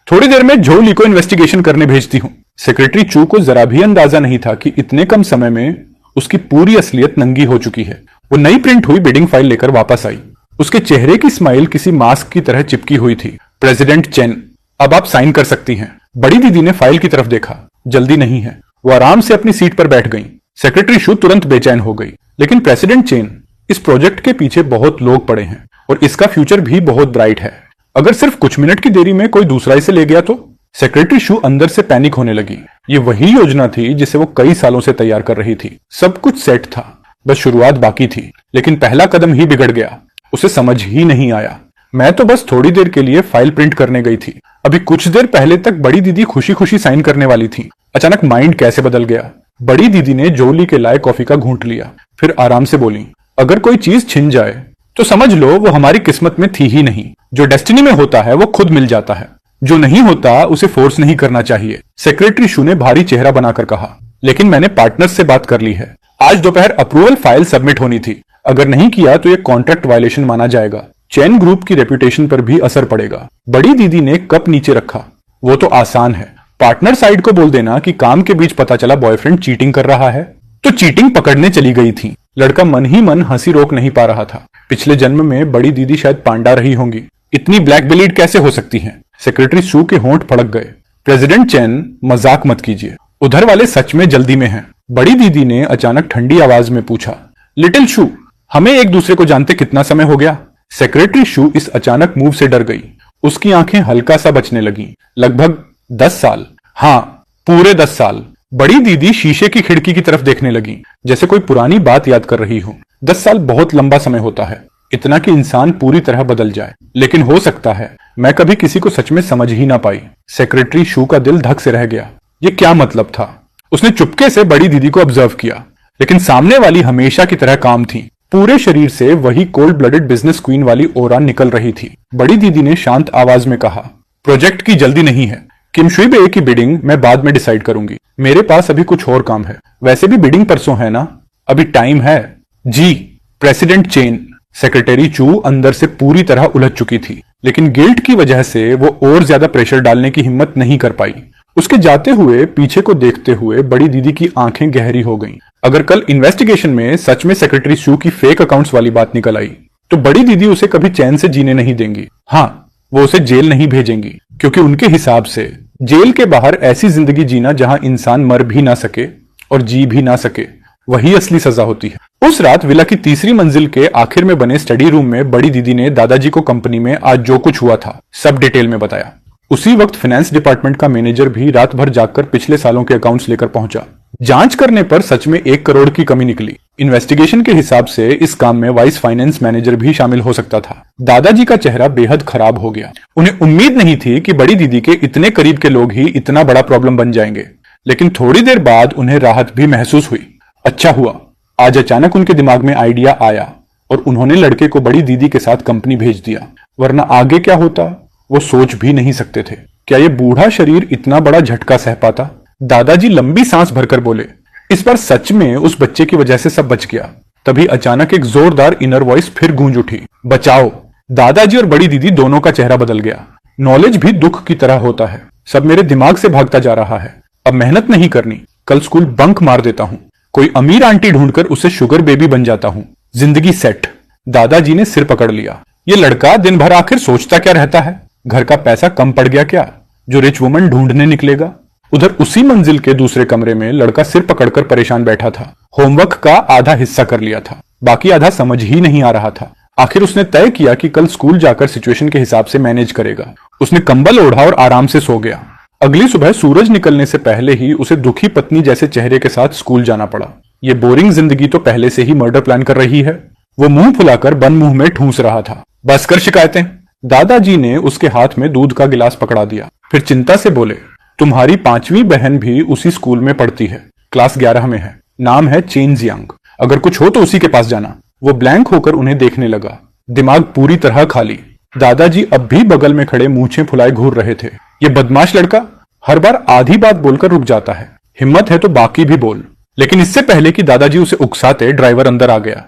थोड़ी देर में झोली को इन्वेस्टिगेशन करने भेजती हूँ। सेक्रेटरी चू को जरा भी अंदाजा नहीं था कि इतने कम समय में उसकी पूरी असलियत नंगी हो चुकी है। वो नई प्रिंट हुई बिडिंग फाइल लेकर वापस आई। उसके चेहरे की स्माइल किसी मास्क की तरह चिपकी हुई थी। प्रेसिडेंट चेन, अब आप साइन कर सकती हैं। बड़ी दीदी ने फाइल की तरफ देखा। जल्दी नहीं है। वो आराम से अपनी सीट पर बैठ गई। सेक्रेटरी शू तुरंत बेचैन हो गई। लेकिन प्रेसिडेंट चेन, इस प्रोजेक्ट के पीछे बहुत लोग पड़े हैं और इसका फ्यूचर भी बहुत ब्राइट है। अगर सिर्फ कुछ मिनट की देरी में कोई दूसरा इसे ले गया तो? सेक्रेटरी शू अंदर से पैनिक होने लगी। ये वही योजना थी जिसे वो कई सालों से तैयार कर रही थी। सब कुछ सेट था, बस शुरुआत बाकी थी। लेकिन पहला कदम ही बिगड़ गया। उसे समझ ही नहीं आया। मैं तो बस थोड़ी देर के लिए फाइल प्रिंट करने गई थी। अभी कुछ देर पहले तक बड़ी दीदी खुशी खुशी साइन करने वाली थी। अचानक माइंड कैसे बदल गया। बड़ी दीदी ने जोली के लाए कॉफी का घूंट लिया, फिर आराम से बोली, अगर कोई चीज छिन जाए तो समझ लो वो हमारी किस्मत में थी ही नहीं। जो डेस्टिनी में होता है वो खुद मिल जाता है, जो नहीं होता उसे फोर्स नहीं करना चाहिए। सेक्रेटरी शू ने भारी चेहरा बनाकर कहा, लेकिन मैंने पार्टनर्स से बात कर ली है। आज दोपहर अप्रूवल फाइल सबमिट होनी थी। अगर नहीं किया तो ये कॉन्ट्रैक्ट वायलेशन माना जाएगा। चैन ग्रुप की रेपुटेशन पर भी असर पड़ेगा। बड़ी दीदी ने कप नीचे रखा। वो तो आसान है, पार्टनर साइड को बोल देना कि काम के बीच पता चला बॉयफ्रेंड चीटिंग कर रहा है, तो चीटिंग पकड़ने चली गई थी। लड़का मन ही मन हंसी रोक नहीं पा रहा था। पिछले जन्म में बड़ी दीदी शायद पांडा रही होंगी। इतनी ब्लैक ब्लीड कैसे हो सकती हैं? सेक्रेटरी शू के होंठ फड़क गए। प्रेसिडेंट चैन, मजाक मत कीजिए, उधर वाले सच में जल्दी में हैं। बड़ी दीदी ने अचानक ठंडी आवाज में पूछा, लिटिल शू, हमें एक दूसरे को जानते कितना समय हो गया? सेक्रेटरी शू इस अचानक मूव से डर गई। उसकी आंखें हल्का सा बचने लगी। लगभग 10 साल। हाँ, पूरे 10 साल। बड़ी दीदी शीशे की खिड़की की तरफ देखने लगी, जैसे कोई पुरानी बात याद कर रही हो। 10 साल बहुत लंबा समय होता है, इतना कि इंसान पूरी तरह बदल जाए। लेकिन हो सकता है मैं कभी किसी को सच में समझ ही ना पाई। सेक्रेटरी शू का दिल धक से रह गया। ये क्या मतलब था? उसने चुपके से बड़ी दीदी को ऑब्जर्व किया, लेकिन सामने वाली हमेशा की तरह काम थी। पूरे शरीर से वही कोल्ड ब्लडेड बिजनेस क्वीन वाली ओरा निकल रही थी। बड़ी दीदी ने शांत आवाज में कहा, प्रोजेक्ट की जल्दी नहीं है। किम शुई बे की बिडिंग मैं बाद में डिसाइड करूंगी। मेरे पास अभी कुछ और काम है। वैसे भी बिडिंग परसों है ना, अभी टाइम है। जी। President chain. सेक्रेटरी चू अंदर से पूरी तरह उलझ चुकी थी, लेकिन गिल्ट की वजह से वो और ज्यादा प्रेशर डालने की हिम्मत नहीं कर पाई। उसके जाते हुए पीछे को देखते हुए बड़ी दीदी की आंखें गहरी हो गईं। अगर कल इन्वेस्टिगेशन में सच में सेक्रेटरी शू की फेक अकाउंट्स वाली बात निकल आई तो बड़ी दीदी उसे कभी चैन से जीने नहीं देंगी। हाँ, वो उसे जेल नहीं भेजेंगी, क्योंकि उनके हिसाब से जेल के बाहर ऐसी जिंदगी जीना जहां इंसान मर भी ना सके और जी भी ना सके, वही असली सजा होती है। उस रात विला की तीसरी मंजिल के आखिर में बने स्टडी रूम में बड़ी दीदी ने दादाजी को कंपनी में आज जो कुछ हुआ था सब डिटेल में बताया। उसी वक्त फाइनेंस डिपार्टमेंट का मैनेजर भी रात भर जागकर पिछले सालों के अकाउंट्स लेकर पहुंचा। जांच करने पर सच में 1 करोड़ की कमी निकली। इन्वेस्टिगेशन के हिसाब से इस काम में वाइस फाइनेंस मैनेजर भी शामिल हो सकता था। दादाजी का चेहरा बेहद खराब हो गया। उन्हें उम्मीद नहीं थी कि बड़ी दीदी के इतने करीब के लोग ही इतना बड़ा प्रॉब्लम बन जाएंगे, लेकिन थोड़ी देर बाद उन्हें राहत भी महसूस हुई। अच्छा हुआ आज अचानक उनके दिमाग में आइडिया आया और उन्होंने लड़के को बड़ी दीदी के साथ कंपनी भेज दिया, वरना आगे क्या होता वो सोच भी नहीं सकते थे। क्या ये बूढ़ा शरीर इतना बड़ा झटका सह पाता? दादाजी लंबी सांस भरकर बोले, इस बार सच में उस बच्चे की वजह से सब बच गया। तभी अचानक एक जोरदार इनर वॉइस फिर गूंज उठी, बचाओ। दादाजी और बड़ी दीदी दोनों का चेहरा बदल गया। नॉलेज भी दुख की तरह होता है। सब मेरे दिमाग से भागता जा रहा है। अब मेहनत नहीं करनी, कल स्कूल बंक मार देता हूं। कोई अमीर आंटी ढूंढकर उसे शुगर बेबी बन जाता हूं। जिंदगी सेट। दादाजी ने सिर पकड़ लिया। ये लड़का दिन भर आखिर सोचता क्या रहता है? घर का पैसा कम पड़ गया क्या जो रिच वुमन ढूंढने निकलेगा? उधर उसी मंजिल के दूसरे कमरे में लड़का सिर पकड़कर परेशान बैठा था। होमवर्क का आधा हिस्सा कर लिया था, बाकी आधा समझ ही नहीं आ रहा था। आखिर उसने तय किया कि कल स्कूल जाकर सिचुएशन के हिसाब से मैनेज करेगा। उसने कंबल ओढ़ा और आराम से सो गया। अगली सुबह सूरज निकलने से पहले ही उसे दुखी पत्नी जैसे चेहरे के साथ स्कूल जाना पड़ा। ये बोरिंग जिंदगी तो पहले से ही मर्डर प्लान कर रही है। वो मुंह फुलाकर बंद मुंह में ठूंस रहा था। बस कर शिकायतें। दादाजी ने उसके हाथ में दूध का गिलास पकड़ा दिया, फिर चिंता से बोले, तुम्हारी 5वीं बहन भी उसी स्कूल में पढ़ती है, क्लास 11 में है, नाम है चेन जियांग। अगर कुछ हो तो उसी के पास जाना। वो ब्लैंक होकर उन्हें देखने लगा, दिमाग पूरी तरह खाली। दादाजी अब भी बगल में खड़े मूंछें फुलाए घूर रहे थे। ये बदमाश लड़का हर बार आधी बात बोलकर रुक जाता है। हिम्मत है तो बाकी भी बोल। लेकिन इससे पहले कि दादाजी उसे उकसाते, ड्राइवर अंदर आ गया।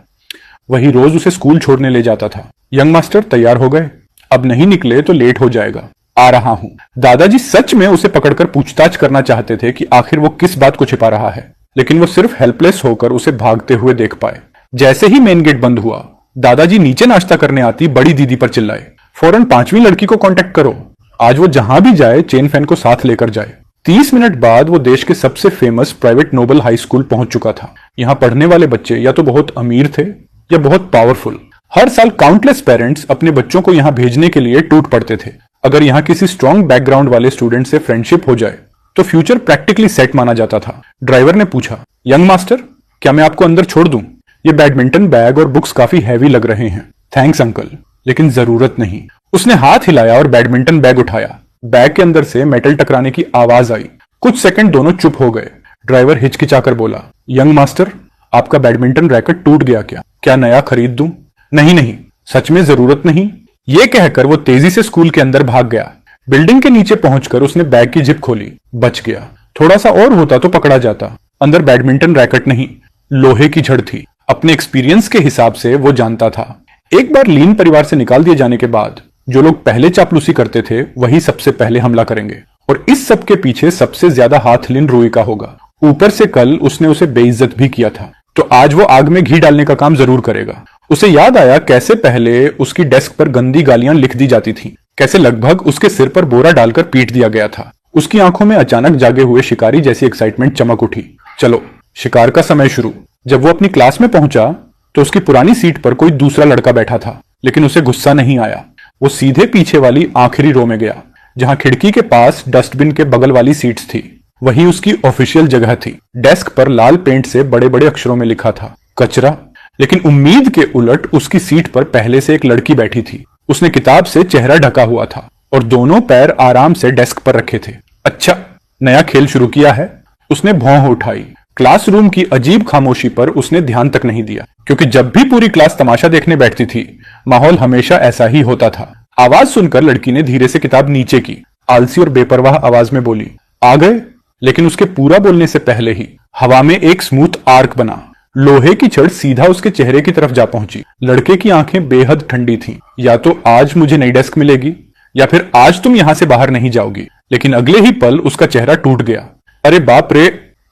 वही रोज उसे स्कूल छोड़ने ले जाता था। यंग मास्टर तैयार हो गए? अब नहीं निकले तो लेट हो जाएगा। आ रहा हूं। दादाजी सच में उसे पकड़कर पूछताछ करना चाहते थे कि आखिर वो किस बात को छिपा रहा है, लेकिन वो सिर्फ हेल्पलेस होकर उसे भागते हुए देख पाए। जैसे ही मेन गेट बंद हुआ, दादाजी नीचे नाश्ता करने आती बड़ी दीदी पर चिल्लाए, फौरन 5वीं लड़की को कांटेक्ट करो। आज वो जहां भी जाए चेन फैन को साथ लेकर जाए। 30 मिनट बाद वो देश के सबसे famous private noble high school पहुंच चुका था। यहाँ पढ़ने वाले बच्चे या तो बहुत अमीर थे या बहुत पावरफुल। हर साल काउंटलेस पेरेंट्स अपने बच्चों को यहाँ भेजने के लिए टूट पड़ते थे। अगर यहाँ किसी स्ट्रॉन्ग बैकग्राउंड वाले स्टूडेंट से फ्रेंडशिप हो जाए तो फ्यूचर प्रैक्टिकली सेट माना जाता था। ड्राइवर ने पूछा, यंग मास्टर, क्या मैं आपको अंदर छोड़ दूं? ये बैडमिंटन बैग और बुक्स काफी हैवी लग रहे हैं। थैंक्स अंकल, लेकिन जरूरत नहीं। उसने हाथ हिलाया और बैडमिंटन बैग उठाया। बैग के अंदर से मेटल टकराने की आवाज आई। कुछ सेकंड दोनों चुप हो गए। ड्राइवर हिचकिचाकर बोला, यंग मास्टर, आपका बैडमिंटन रैकेट टूट गया क्या? क्या नया खरीद दूं? नहीं नहीं, सच में जरूरत नहीं। ये कहकर वो तेजी से स्कूल के अंदर भाग गया। बिल्डिंग के नीचे पहुंचकर उसने बैग की जिप खोली। बच गया। थोड़ा सा और होता तो पकड़ा जाता। अंदर बैडमिंटन रैकेट नहीं, लोहे की छड़ थी। अपने एक्सपीरियंस के हिसाब से वो जानता था, एक बार लीन परिवार से निकाल दिए जाने के बाद जो लोग पहले चापलूसी करते थे वही सबसे पहले हमला करेंगे। और इस सब के पीछे सबसे ज्यादा हाथ लीन रूई का होगा। ऊपर से कल उसने उसे बेइज्जत भी किया था, तो आज वो आग में घी डालने का काम जरूर करेगा। उसे याद आया कैसे पहले उसकी डेस्क पर गंदी गालियां लिख दी जाती थी, कैसे लगभग उसके सिर पर बोरा डालकर पीट दिया गया था। उसकी आंखों में अचानक जागे हुए शिकारी जैसी एक्साइटमेंट चमक उठी। चलो शिकार का समय शुरू। जब वो अपनी क्लास में पहुंचा तो उसकी पुरानी सीट पर कोई दूसरा लड़का बैठा था, लेकिन उसे गुस्सा नहीं आया। वो सीधे पीछे वाली आखिरी रो में गया, जहां खिड़की के पास डस्टबिन के बगल वाली सीट्स थी। वही उसकी ऑफिशियल जगह थी। डेस्क पर लाल पेंट से बड़े बड़े अक्षरों में लिखा था, कचरा। लेकिन उम्मीद के उलट उसकी सीट पर पहले से एक लड़की बैठी थी। उसने किताब से चेहरा ढका हुआ था और दोनों पैर आराम से डेस्क पर रखे थे। अच्छा, नया खेल शुरू किया है। उसने भौं उठाई। क्लासरूम की अजीब खामोशी पर उसने ध्यान तक नहीं दिया, क्योंकि जब भी पूरी क्लास तमाशा देखने बैठती थी माहौल हमेशा ऐसा ही होता था। आवाज सुनकर लड़की ने धीरे से किताब नीचे की, आलसी और बेपरवाह आवाज में बोली, आ गए। लेकिन उसके पूरा बोलने से पहले ही हवा में एक स्मूथ आर्क बना। लोहे की छड़ सीधा उसके चेहरे की तरफ जा पहुंची। लड़के की आंखें बेहद ठंडी थीं। या तो आज मुझे नई डेस्क मिलेगी या फिर आज तुम यहां से बाहर नहीं जाओगी। लेकिन अगले ही पल उसका चेहरा टूट गया। अरे बाप रे,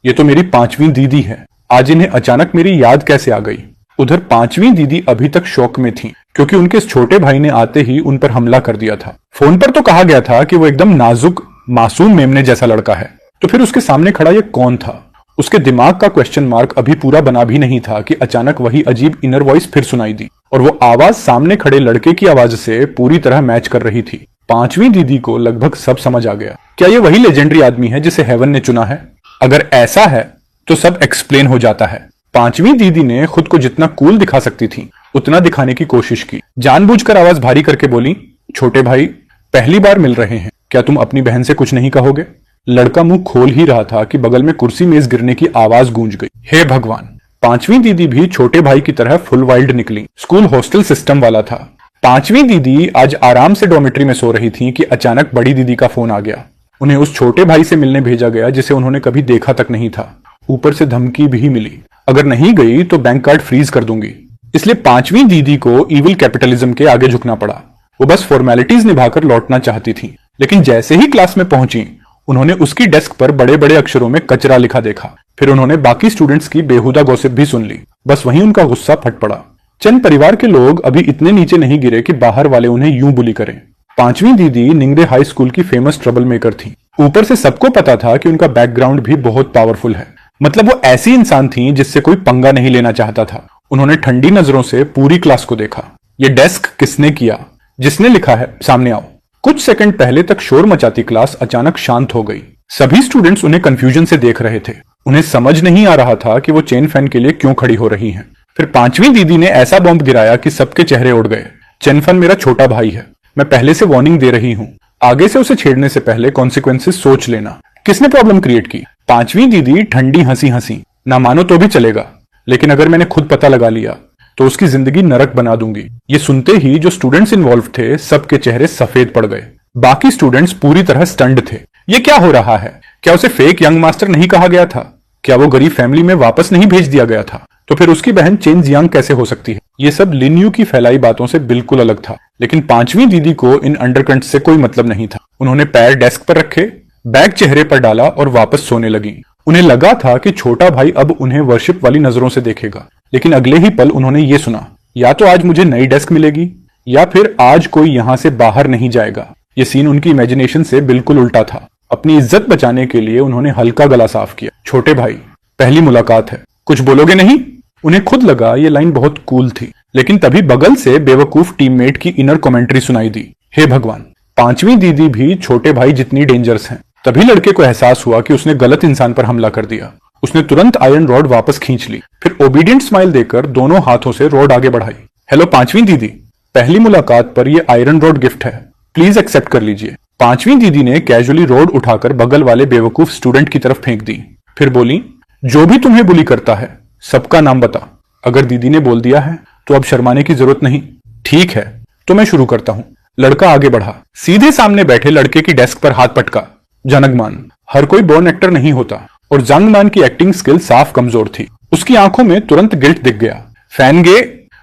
ये तो मेरी 5वीं दीदी है। आज इन्हें अचानक मेरी याद कैसे आ गई? उधर 5वीं दीदी अभी तक शौक में थी, क्योंकि उनके छोटे भाई ने आते ही उन पर हमला कर दिया था। फोन पर तो कहा गया था कि वो एकदम नाजुक मासूम मेमने जैसा लड़का है, तो फिर उसके सामने खड़ा ये कौन था? उसके दिमाग का क्वेश्चन मार्क अभी पूरा बना भी नहीं था कि अचानक वही अजीब इनर वॉइस फिर सुनाई दी, और वो आवाज सामने खड़े लड़के की आवाज से पूरी तरह मैच कर रही थी। 5वीं दीदी को लगभग सब समझ आ गया। क्या ये वही लेजेंडरी आदमी है जिसे हेवन ने चुना है? अगर ऐसा है तो सब एक्सप्लेन हो जाता है। 5वीं दीदी ने खुद को जितना कूल दिखा सकती थी उतना दिखाने की कोशिश की। जानबूझकर आवाज भारी करके बोली, छोटे भाई, पहली बार मिल रहे हैं, क्या तुम अपनी बहन से कुछ नहीं कहोगे? लड़का मुंह खोल ही रहा था कि बगल में कुर्सी मेज गिरने की आवाज गूंज गई। हे भगवान! 5वीं दीदी भी छोटे भाई की तरह फुल वाइल्ड निकली। स्कूल हॉस्टल सिस्टम वाला था। पांचवी दीदी आज आराम से डॉर्मेट्री में सो रही थी कि अचानक बड़ी दीदी का फोन आ गया। उन्हें उस छोटे भाई से मिलने भेजा गया जिसे उन्होंने कभी देखा तक नहीं था। ऊपर से धमकी भी मिली, अगर नहीं गई तो बैंक कार्ड फ्रीज कर दूंगी। इसलिए पांचवी दीदी को इविल कैपिटलिज्म के आगे झुकना पड़ा। वो बस फॉर्मेलिटीज निभाकर लौटना चाहती थी, लेकिन जैसे ही क्लास में पहुंची उन्होंने उसकी डेस्क पर बड़े बड़े अक्षरों में कचरा लिखा देखा। फिर उन्होंने बाकी स्टूडेंट्स की बेहुदा गॉसिप भी सुन ली। बस वहीं उनका गुस्सा फट पड़ा। चंद परिवार के लोग अभी इतने नीचे नहीं गिरे कि बाहर वाले उन्हें यूं बुली करें। पांचवी दीदी निंगरे हाई स्कूल की फेमस ट्रबल मेकर थी। ऊपर से सबको पता था कि उनका बैकग्राउंड भी बहुत पावरफुल है। मतलब वो ऐसी इंसान थी जिससे कोई पंगा नहीं लेना चाहता था। उन्होंने ठंडी नजरों से पूरी क्लास को देखा। ये डेस्क किसने किया? जिसने लिखा है सामने आओ। कुछ सेकंड पहले तक शोर मचाती क्लास अचानक शांत हो गई। सभी स्टूडेंट्स उन्हें कंफ्यूजन से देख रहे थे। उन्हें समझ नहीं आ रहा था कि वो चेन फैन के लिए क्यों खड़ी हो रही हैं। फिर पांचवी दीदी ने ऐसा बॉम्ब गिराया कि सबके चेहरे उड़ गए। चेन फैन मेरा छोटा भाई है, मैं पहले से वार्निंग दे रही हूँ। आगे से उसे छेड़ने से पहले कॉन्सिक्वेंसेस सोच लेना। किसने प्रॉब्लम क्रिएट की? पांचवी दीदी ठंडी हंसी हंसी, ना मानो तो भी चलेगा, लेकिन अगर मैंने खुद पता लगा लिया तो उसकी जिंदगी नरक बना दूंगी। ये सुनते ही जो स्टूडेंट्स इन्वॉल्व थे सबके चेहरे सफेद पड़ गए। बाकी स्टूडेंट्स पूरी तरह स्टन्ड थे। ये क्या हो रहा है? क्या उसे फेक यंग मास्टर नहीं कहा गया था? क्या वो गरीब फैमिली में वापस नहीं भेज दिया गया था? तो फिर उसकी बहन चेन जियांग कैसे हो सकती है? ये सब लिन यू की फैलाई बातों से बिल्कुल अलग था। लेकिन पांचवी दीदी को इन अंडरकंट से कोई मतलब नहीं था। उन्होंने पैर डेस्क पर रखे, बैग चेहरे पर डाला और वापस सोने लगी। उन्हें लगा था कि छोटा भाई अब उन्हें वर्शिप वाली नजरों से देखेगा, लेकिन अगले ही पल उन्होंने ये सुना, या तो आज मुझे नई डेस्क मिलेगी या फिर आज कोई यहां से बाहर नहीं जाएगा। ये सीन उनकी इमेजिनेशन से बिल्कुल उल्टा था। अपनी इज्जत बचाने के लिए उन्होंने हल्का गला साफ किया। छोटे भाई, पहली मुलाकात है, कुछ बोलोगे नहीं? उन्हें खुद लगा ये लाइन बहुत कूल थी, लेकिन तभी बगल से बेवकूफ टीममेट की इनर कमेंट्री सुनाई दी। हे भगवान, पांचवी दीदी भी छोटे भाई जितनी डेंजरस हैं। तभी लड़के को एहसास हुआ कि उसने गलत इंसान पर हमला कर दिया। उसने तुरंत आयरन रॉड वापस खींच ली, फिर ओबीडियंट स्माइल देकर दोनों हाथों से रॉड आगे बढ़ाई। हेलो पांचवी दीदी, पहली मुलाकात पर यह आयरन रॉड गिफ्ट है, प्लीज एक्सेप्ट कर लीजिए। पांचवी दीदी ने कैजुअली रॉड उठाकर बगल वाले बेवकूफ स्टूडेंट की तरफ फेंक दी। फिर बोली, जो भी तुम्हें बुली करता है सबका नाम बता। अगर दीदी ने बोल दिया है तो अब शर्माने की जरूरत नहीं। ठीक है, तो मैं शुरू करता हूं। लड़का आगे बढ़ा, सीधे सामने बैठे लड़के की डेस्क पर हाथ पटका। जंगमान, हर कोई बोर्न एक्टर नहीं होता और जंगमान की एक्टिंग स्किल साफ कमजोर थी। उसकी आंखों में तुरंत गिल्ट दिख गया। फैन गे,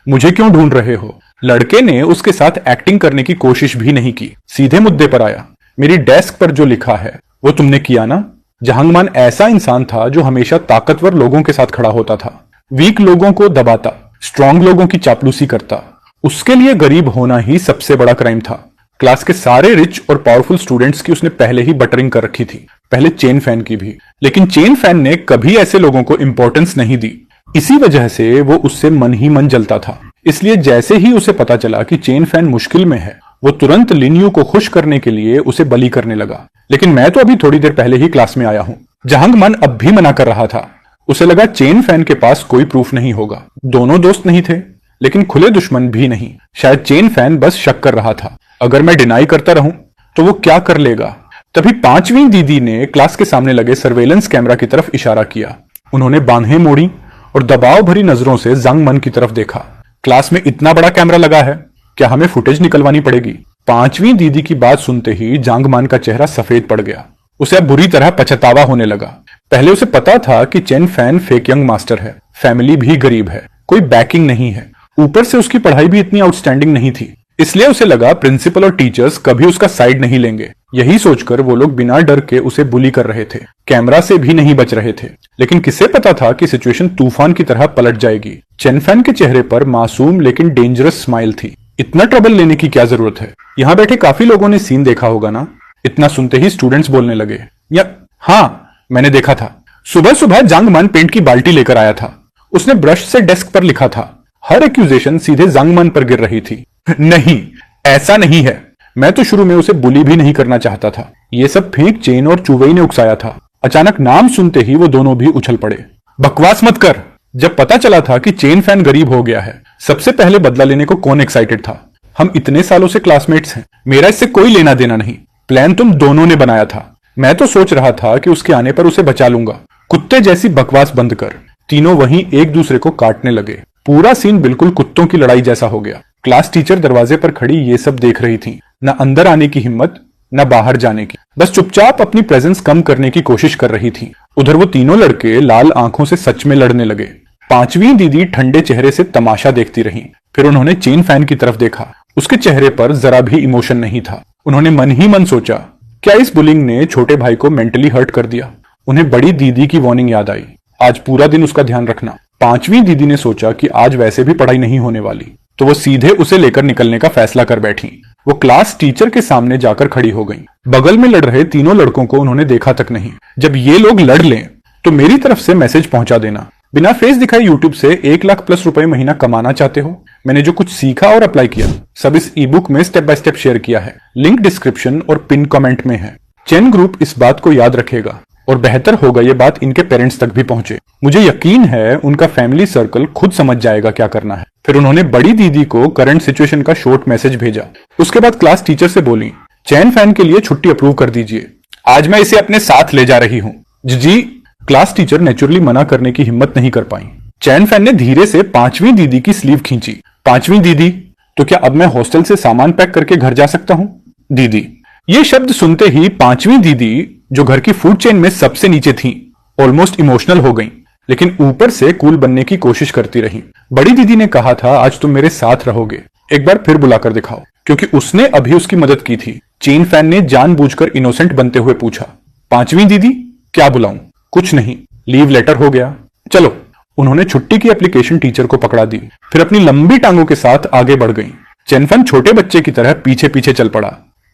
मुझे क्यों ढूंढ रहे हो? लड़के ने उसके साथ एक्टिंग करने की कोशिश भी नहीं की, सीधे मुद्दे पर आया। मेरी डेस्क पर जो लिखा है वो तुमने किया ना? जहांगमान ऐसा इंसान था जो हमेशा ताकतवर लोगों के साथ खड़ा होता था, वीक लोगों को दबाता, स्ट्रांग लोगों की चापलूसी करता। उसके लिए गरीब होना ही सबसे बड़ा क्राइम था। क्लास के सारे रिच और पावरफुल स्टूडेंट्स की उसने पहले ही बटरिंग कर रखी थी, पहले चेन फैन की भी। लेकिन चेन फैन ने कभी ऐसे लोगों को इंपॉर्टेंस नहीं दी। इसी वजह से वो उससे मन ही मन जलता था। इसलिए जैसे ही उसे पता चला कि चेन फैन मुश्किल में है, वो तुरंत लिन्यू को खुश करने के लिए उसे बली करने लगा। लेकिन मैं तो अभी थोड़ी देर पहले ही क्लास में आया हूं। जहांगमान अब भी मना कर रहा था। उसे लगा चेन फैन के पास कोई प्रूफ नहीं होगा। दोनों दोस्त नहीं थे, लेकिन खुले दुश्मन भी नहीं। शायद चेन फैन बस शक कर रहा था, अगर मैं डिनाई करता रहूं तो वो क्या कर लेगा। तभी पांचवी दीदी ने क्लास के सामने लगे सर्वेलेंस कैमरा की तरफ इशारा किया। उन्होंने बांहें मोड़ी और दबाव भरी नजरों से जंगमन की तरफ देखा। क्लास में इतना बड़ा कैमरा लगा है, क्या हमें फुटेज निकलवानी पड़ेगी? पांचवी दीदी की बात सुनते ही जांगमान का चेहरा सफेद पड़ गया। उसे अब बुरी तरह पछतावा होने लगा। पहले उसे पता था कि chain fan fake young master है, फैमिली भी गरीब है, कोई बैकिंग नहीं है, ऊपर से उसकी पढ़ाई भी इतनी आउटस्टैंडिंग नहीं थी। इसलिए उसे लगा प्रिंसिपल और टीचर्स कभी उसका साइड नहीं लेंगे। यही सोचकर वो लोग बिना डर के उसे बुली कर रहे थे, कैमरा से भी नहीं बच रहे थे। लेकिन किसे पता था कि सिचुएशन तूफान की तरह पलट जाएगी। चेन फैन के चेहरे पर मासूम लेकिन डेंजरस स्माइल थी। इतना ट्रबल लेने की क्या जरूरत है? यहाँ बैठे काफी लोगों ने सीन देखा होगा ना। इतना सुनते ही स्टूडेंट्स बोलने लगे, या हाँ, मैंने देखा था। सुबह सुबह जांगमान पेंट की बाल्टी लेकर आया था। उसने ब्रश से डेस्क पर लिखा था। हर एक्यूजेशन सीधे जांगमान पर गिर रही थी। नहीं, ऐसा नहीं है। मैं तो शुरू में उसे बुली भी नहीं करना चाहता था। ये सब फेंक चेन और चुवई ने उकसाया था। अचानक नाम सुनते ही वो दोनों भी उछल पड़े। बकवास मत कर। जब पता चला था कि चेन फैन गरीब हो गया है, सबसे पहले बदला लेने को कौन एक्साइटेड था? हम इतने सालों से क्लासमेट्स हैं, मेरा इससे कोई लेना देना नहीं। प्लान तुम दोनों ने बनाया था। मैं तो सोच रहा था कि उसके आने पर उसे बचा लूंगा। कुत्ते जैसी बकवास बंद कर। तीनों वहीं एक दूसरे को काटने लगे। पूरा सीन बिल्कुल कुत्तों की लड़ाई जैसा हो गया। क्लास टीचर दरवाजे पर खड़ी ये सब देख रही थी। न अंदर आने की हिम्मत, न बाहर जाने की, बस चुपचाप अपनी प्रेजेंस कम करने की कोशिश कर रही थी। उधर वो तीनों लड़के लाल आंखों से सच में लड़ने लगे। पांचवी दीदी ठंडे चेहरे से तमाशा देखती रही। फिर उन्होंने चेन फैन की तरफ देखा। उसके चेहरे पर जरा भी इमोशन नहीं था। उन्होंने मन ही मन सोचा, क्या इस बुलिंग ने छोटे भाई को मेंटली हर्ट कर दिया? उन्हें बड़ी दीदी की वार्निंग याद आई, आज पूरा दिन उसका ध्यान रखना। पांचवी दीदी ने सोचा कि आज वैसे भी पढ़ाई नहीं होने वाली, तो वो सीधे उसे लेकर निकलने का फैसला कर बैठी। वो क्लास टीचर के सामने जाकर खड़ी हो गई। बगल में लड़ रहे तीनों लड़कों को उन्होंने देखा तक नहीं। जब ये लोग लड़ लें तो मेरी तरफ से मैसेज पहुंचा देना। बिना फेस दिखाए यूट्यूब से 1 लाख+ रुपए महीना कमाना चाहते हो? मैंने जो कुछ सीखा और अप्लाई किया सब इस ई बुक में स्टेप बाय स्टेप शेयर किया है। लिंक डिस्क्रिप्शन और पिन कमेंट में है। चैन ग्रुप इस बात को याद रखेगा और बेहतर होगा ये बात इनके पेरेंट्स तक भी पहुंचे। मुझे यकीन है उनका फैमिली सर्कल खुद समझ जाएगा क्या करना है। फिर उन्होंने बड़ी दीदी को करंट सिचुएशन का शॉर्ट मैसेज भेजा। उसके बाद क्लास टीचर से बोली, चैन फैन के लिए छुट्टी अप्रूव कर दीजिए, आज मैं इसे अपने साथ ले जा रही हूँ। जी। क्लास टीचर नेचुरली मना करने की हिम्मत नहीं कर पाई। चैन फैन ने धीरे से पांचवी दीदी की स्लीव खींची। पांचवी दीदी, तो क्या अब मैं हॉस्टल से सामान पैक करके घर जा सकता हूँ? दीदी। ये शब्द सुनते ही पांचवी दीदी, जो घर की फूड चेन में सबसे नीचे थी, ऑलमोस्ट इमोशनल हो गई, लेकिन ऊपर से कूल बनने की कोशिश करती रही। बड़ी दीदी ने कहा था, आज तुम मेरे साथ रहोगे, एक बार फिर बुलाकर दिखाओ, क्योंकि उसने अभी उसकी मदद की थी। चेन फैन ने जानबूझकर इनोसेंट बनते हुए पूछा, पांचवी दीदी क्या बुलाऊं? कुछ नहीं, लीव लेटर हो गया, चलो। उन्होंने छुट्टी की एप्लीकेशन टीचर को पकड़ा दी, फिर अपनी लंबी टांगों के साथ आगे बढ़ गई। चेन फैन छोटे बच्चे की तरह पीछे पीछे चल पड़ा।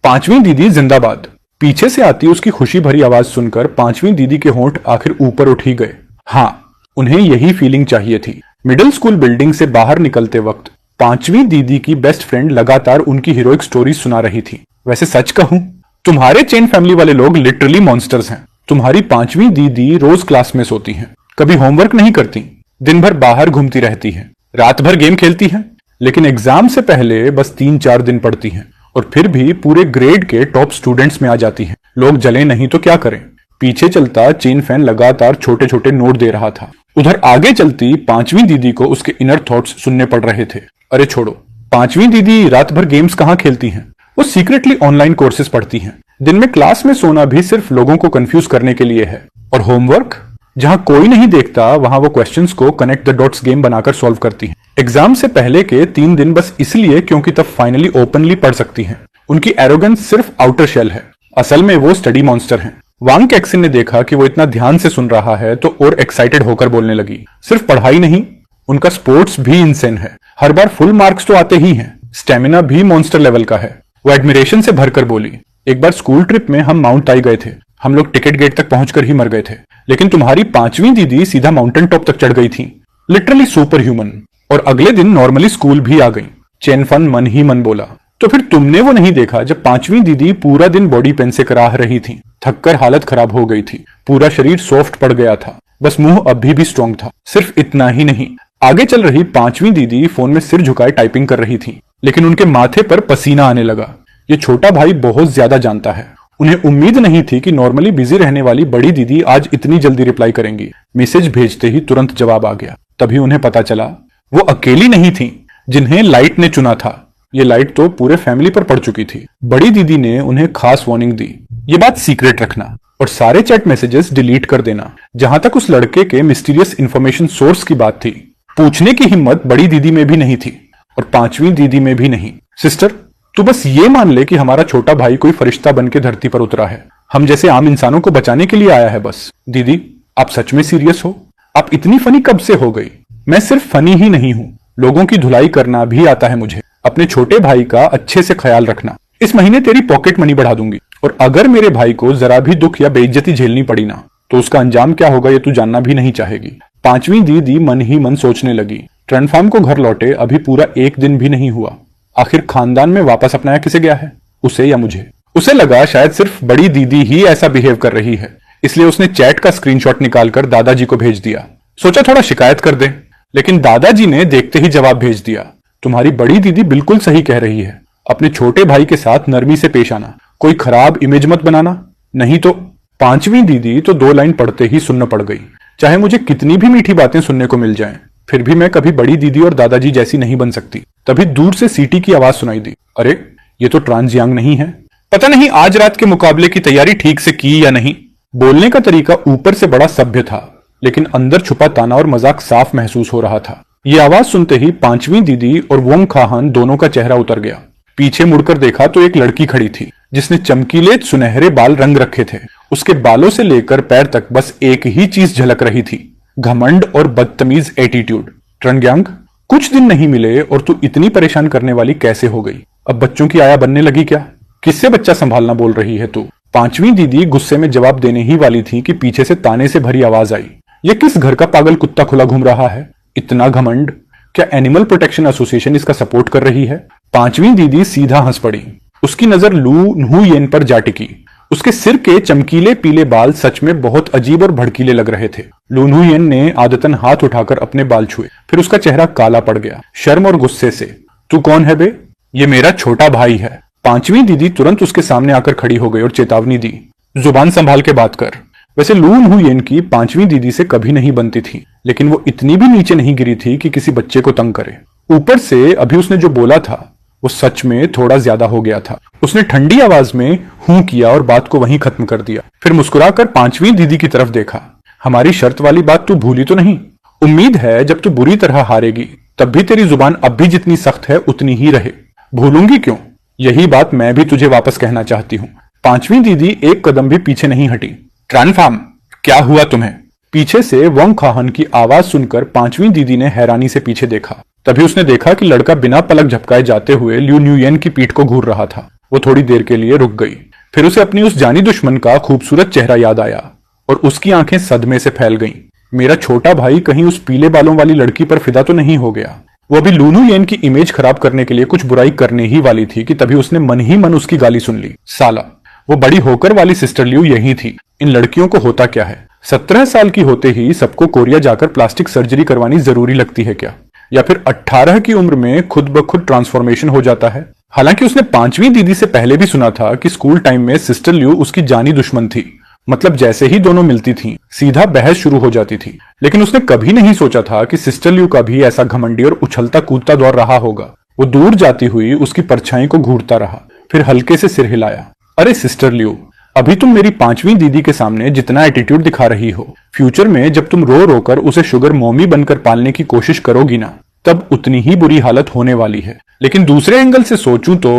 पांचवी दीदी जिंदाबाद। पीछे से आती उसकी खुशी भरी आवाज सुनकर पांचवी दीदी के होंठ आखिर ऊपर उठ ही गए। हाँ, उन्हें यही फीलिंग चाहिए थी। मिडिल स्कूल बिल्डिंग से बाहर निकलते वक्त पांचवी दीदी की बेस्ट फ्रेंड लगातार उनकी हीरोइक स्टोरी सुना रही थी। वैसे सच कहूं, तुम्हारे चेन फैमिली वाले लोग लिटरली मॉन्स्टर्स हैं। तुम्हारी पांचवी दीदी रोज क्लास में सोती हैं, कभी होमवर्क नहीं करती, दिन भर बाहर घूमती रहती हैं, रात भर गेम खेलती हैं, लेकिन एग्जाम से पहले बस 3-4 दिन पढ़ती हैं और फिर भी पूरे ग्रेड के टॉप स्टूडेंट्स में आ जाती हैं। लोग जले नहीं तो क्या करें। पीछे चलता चेन फैन लगातार छोटे छोटे नोट दे रहा था। उधर आगे चलती पांचवी दीदी को उसके इनर थॉट्स सुनने पड़ रहे थे। अरे छोड़ो, पांचवी दीदी रात भर गेम्स कहाँ खेलती हैं? वो सीक्रेटली ऑनलाइन कोर्सेज पढ़ती हैं। दिन में क्लास में सोना भी सिर्फ लोगों को कंफ्यूज करने के लिए है। और होमवर्क, जहां कोई नहीं देखता वहां वो क्वेश्चंस को कनेक्ट द डॉट्स गेम बनाकर सॉल्व करती हैं। एग्जाम से पहले के 3 दिन बस इसलिए क्योंकि तब फाइनली ओपनली पढ़ सकती हैं। उनकी एरोगेंस सिर्फ आउटर शेल है, असल में वो स्टडी मॉन्स्टर हैं। वांग कैक्सिन ने देखा कि वो इतना ध्यान से सुन रहा है तो और एक्साइटेड होकर बोलने लगी, सिर्फ पढ़ाई नहीं, उनका स्पोर्ट्स भी इंसेन है। हर बार फुल मार्क्स तो आते ही हैं, स्टेमिना भी मॉन्स्टर लेवल का है। वो एडमिरेशन से भरकर बोली, एक बार स्कूल ट्रिप में हम माउंट ताई गए थे। हम लोग टिकट गेट तक पहुंचकर ही मर गए थे, लेकिन तुम्हारी पांचवी दीदी सीधा माउंटेन टॉप तक चढ़ गई थी। Literally super human. और अगले दिन नॉर्मली स्कूल भी आ गई। चेन फन मन ही मन बोला, तो फिर तुमने वो नहीं देखा जब पांचवी दीदी पूरा दिन बॉडी पेन से कराह रही थी, थककर हालत खराब हो गई थी, पूरा शरीर सॉफ्ट पड़ गया था, बस मुंह अभी भी स्ट्रांग था। सिर्फ इतना ही नहीं, आगे चल रही पांचवी दीदी फोन में सिर झुकाए टाइपिंग कर रही थी, लेकिन उनके माथे पर पसीना आने लगा। ये छोटा भाई बहुत ज्यादा जानता है। उन्हें उम्मीद नहीं थी कि नॉर्मली बिजी रहने वाली बड़ी दीदी आज इतनी जल्दी रिप्लाई करेंगी। मैसेज भेजते ही तुरंत जवाब आ गया। तभी उन्हें पता चला वो अकेली नहीं थी जिन्हें लाइट ने चुना था। ये लाइट तो पूरे फैमिली पर पड़ चुकी थी। बड़ी दीदी ने उन्हें खास वार्निंग दी, ये बात सीक्रेट रखना और सारे चैट मैसेजेस डिलीट कर देना। जहां तक उस लड़के के मिस्टीरियस इंफॉर्मेशन सोर्स की बात थी, पूछने की हिम्मत बड़ी दीदी में भी नहीं थी और पांचवी दीदी में भी नहीं। सिस्टर, तू बस ये मान ले कि हमारा छोटा भाई कोई फरिश्ता बन के धरती पर उतरा है, हम जैसे आम इंसानों को बचाने के लिए आया है बस। दीदी, आप सच में सीरियस हो? आप इतनी फनी कब से हो गई? मैं सिर्फ फनी ही नहीं हूँ, लोगों की धुलाई करना भी आता है मुझे। अपने छोटे भाई का अच्छे से ख्याल रखना। इस महीने तेरी पॉकेट मनी बढ़ा दूंगी, और अगर मेरे भाई को जरा भी दुख या बेइज्जती झेलनी पड़ी ना, तो उसका अंजाम क्या होगा ये तू जानना भी नहीं चाहेगी। पांचवी दीदी मन ही मन सोचने लगी, ट्रनफार्म को घर लौटे अभी पूरा 1 दिन भी नहीं हुआ। आखिर खानदान में वापस अपनाया किसे गया है, उसे या मुझे? उसे लगा शायद सिर्फ बड़ी दीदी ही ऐसा बिहेव कर रही है, इसलिए उसने चैट का स्क्रीनशॉट निकालकर दादाजी को भेज दिया। सोचा थोड़ा शिकायत कर दे, लेकिन दादाजी ने देखते ही जवाब भेज दिया, तुम्हारी बड़ी दीदी बिल्कुल सही कह रही है, अपने छोटे भाई के साथ नरमी से पेश आना, कोई खराब इमेज मत बनाना, नहीं तो। पांचवी दीदी तो 2 लाइन पढ़ते ही सुन्न पड़ गई। चाहे मुझे कितनी भी मीठी बातें सुनने को मिल जाएं, फिर भी मैं कभी बड़ी दीदी और दादाजी जैसी नहीं बन सकती। तभी दूर से सीटी की आवाज सुनाई दी। अरे ये तो ट्रांसयांग नहीं है। पता नहीं आज रात के मुकाबले की तैयारी ठीक से की या नहीं। बोलने का तरीका ऊपर से बड़ा सभ्य था, लेकिन अंदर छुपा ताना और मजाक साफ महसूस हो रहा था। ये आवाज सुनते ही पांचवी दीदी और वोंग खाहान दोनों का चेहरा उतर गया। पीछे मुड़कर देखा तो एक लड़की खड़ी थी जिसने चमकीले सुनहरे बाल रंग रखे थे। उसके बालों से लेकर पैर तक बस एक ही चीज झलक रही थी, घमंड और बदतमीज एटीट्यूड। ट्रंग्यांग, कुछ दिन नहीं मिले और तू इतनी परेशान करने वाली कैसे हो गई? अब बच्चों की आया बनने लगी क्या? किससे बच्चा संभालना बोल रही है तू? पांचवी दीदी गुस्से में जवाब देने ही वाली थी कि पीछे से ताने से भरी आवाज आई। ये किस घर का पागल कुत्ता खुला घूम रहा है? इतना घमंड! क्या एनिमल प्रोटेक्शन एसोसिएशन इसका सपोर्ट कर रही है? पांचवी दीदी सीधा हंस पड़ी। उसकी नजर लू न्हुयेन पर जा टिकी। उसके सिर के चमकीले पीले बाल सच में बहुत अजीब और भड़कीले लग रहे थे। लू न्हुयेन ने आदतन हाथ उठाकर अपने बाल छुए, फिर उसका चेहरा काला पड़ गया, शर्म और गुस्से से। तू कौन है बे? ये मेरा छोटा भाई है। पांचवी दीदी तुरंत उसके सामने आकर खड़ी हो गई और चेतावनी दी, जुबान संभाल के बात कर। वैसे लू न्हुयेन की पांचवी दीदी से कभी नहीं बनती थी, लेकिन वो इतनी भी नीचे नहीं गिरी थी कि किसी बच्चे को तंग करे। ऊपर से अभी उसने जो बोला था वो सच में थोड़ा ज्यादा हो गया था। उसने ठंडी आवाज में हूं किया और बात को वहीं खत्म कर दिया। फिर मुस्कुराकर पांचवी दीदी की तरफ देखा। हमारी शर्त वाली बात तू भूली तो नहीं? उम्मीद है जब तू बुरी तरह हारेगी तब भी तेरी जुबान अब भी जितनी सख्त है उतनी ही रहे। भूलूंगी क्यों? यही बात मैं भी तुझे वापस कहना चाहती हूँ। पांचवी दीदी एक कदम भी पीछे नहीं हटी। ट्रांसफॉर्म, क्या हुआ तुम्हें? पीछे से वोंग खाहान की आवाज सुनकर पांचवी दीदी ने हैरानी से पीछे देखा। तभी उसने देखा कि लड़का बिना पलक झपकाए जाते हुए लू न्हुयेन की पीठ को घूर रहा था। वो थोड़ी देर के लिए रुक गई, फिर उसे अपनी उस जानी दुश्मन का खूबसूरत चेहरा याद आया और उसकी आंखें सदमे से फैल गईं। मेरा छोटा भाई कहीं उस पीले बालों वाली लड़की पर फिदा तो नहीं हो गया? वो अभी लू न्हुयेन की इमेज खराब करने के लिए कुछ बुराई करने ही वाली थी कि तभी उसने मन ही मन उसकी गाली सुन ली। साला, वो बड़ी होकर वाली सिस्टर लियू यही थी। इन लड़कियों को होता क्या है? 17 साल की होते ही सबको कोरिया जाकर प्लास्टिक सर्जरी करवानी जरूरी लगती है क्या? या फिर 18 की उम्र में खुद ब खुद ट्रांसफॉर्मेशन हो जाता है? हालांकि उसने पांचवी दीदी से पहले भी सुना था कि स्कूल टाइम में सिस्टर लियू उसकी जानी दुश्मन थी। मतलब जैसे ही दोनों मिलती थीं, सीधा बहस शुरू हो जाती थी। लेकिन उसने कभी नहीं सोचा था कि सिस्टर लियू का भी ऐसा घमंडी और उछलता कूदता दौर रहा होगा। वो दूर जाती हुई उसकी परछाई को घूरता रहा, फिर हल्के से सिर हिलाया। अरे सिस्टर लियू, अभी तुम मेरी पांचवी दीदी के सामने जितना एटीट्यूड दिखा रही हो, फ्यूचर में जब तुम रो रो कर उसे शुगर मॉमी बनकर पालने की कोशिश करोगी ना, तब उतनी ही बुरी हालत होने वाली है। लेकिन दूसरे एंगल से सोचूं तो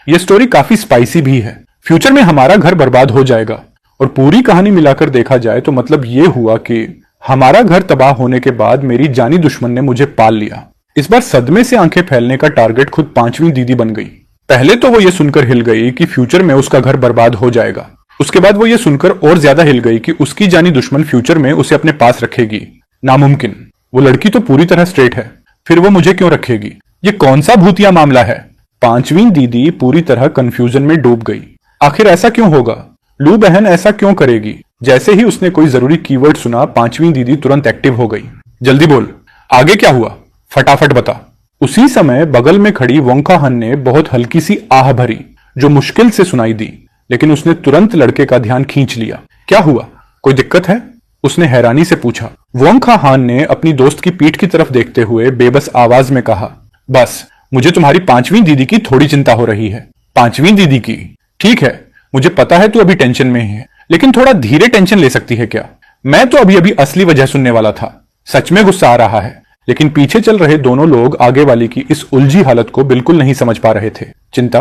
यह स्टोरी काफी स्पाइसी भी है। फ्यूचर में हमारा घर बर्बाद हो जाएगा और पूरी कहानी मिलाकर देखा जाए तो मतलब ये हुआ कि हमारा घर तबाह होने के बाद मेरी जानी दुश्मन ने मुझे पाल लिया। इस बार सदमे से आंखें फैलने का टारगेट खुद पांचवी दीदी बन गई। पहले तो वो ये सुनकर हिल गई कि फ्यूचर में उसका घर बर्बाद हो जाएगा। उसके बाद वो ये सुनकर और ज्यादा हिल गई कि उसकी जानी दुश्मन फ्यूचर में उसे अपने पास रखेगी। नामुमकिन, वो लड़की तो पूरी तरह स्ट्रेट है, फिर वो मुझे क्यों रखेगी? ये कौन सा भूतिया मामला है? पांचवी दीदी पूरी तरह कंफ्यूजन में डूब गई। आखिर ऐसा क्यों होगा? लू बहन ऐसा क्यों करेगी? जैसे ही उसने कोई जरूरी कीवर्ड सुना, पांचवी दीदी तुरंत एक्टिव हो गई। जल्दी बोल, आगे क्या हुआ? फटाफट बता। उसी समय बगल में खड़ी वोंग खाहान ने बहुत हल्की सी आह भरी, जो मुश्किल से सुनाई दी, लेकिन उसने तुरंत लड़के का ध्यान खींच लिया। क्या हुआ? कोई दिक्कत है? उसने हैरानी से पूछा। वोंग खाहान ने अपनी दोस्त की पीठ की तरफ देखते हुए बेबस आवाज में कहा, बस मुझे तुम्हारी पांचवी दीदी की थोड़ी चिंता हो रही है। पांचवी दीदी की? ठीक है, मुझे पता है तू अभी टेंशन में है, लेकिन थोड़ा धीरे टेंशन ले सकती है क्या? मैं तो अभी अभी असली वजह सुनने वाला था। सच में गुस्सा आ रहा है, लेकिन पीछे चल रहे दोनों लोग आगे वाली की इस उलझी हालत को बिल्कुल नहीं समझ पा रहे थे। चिंता?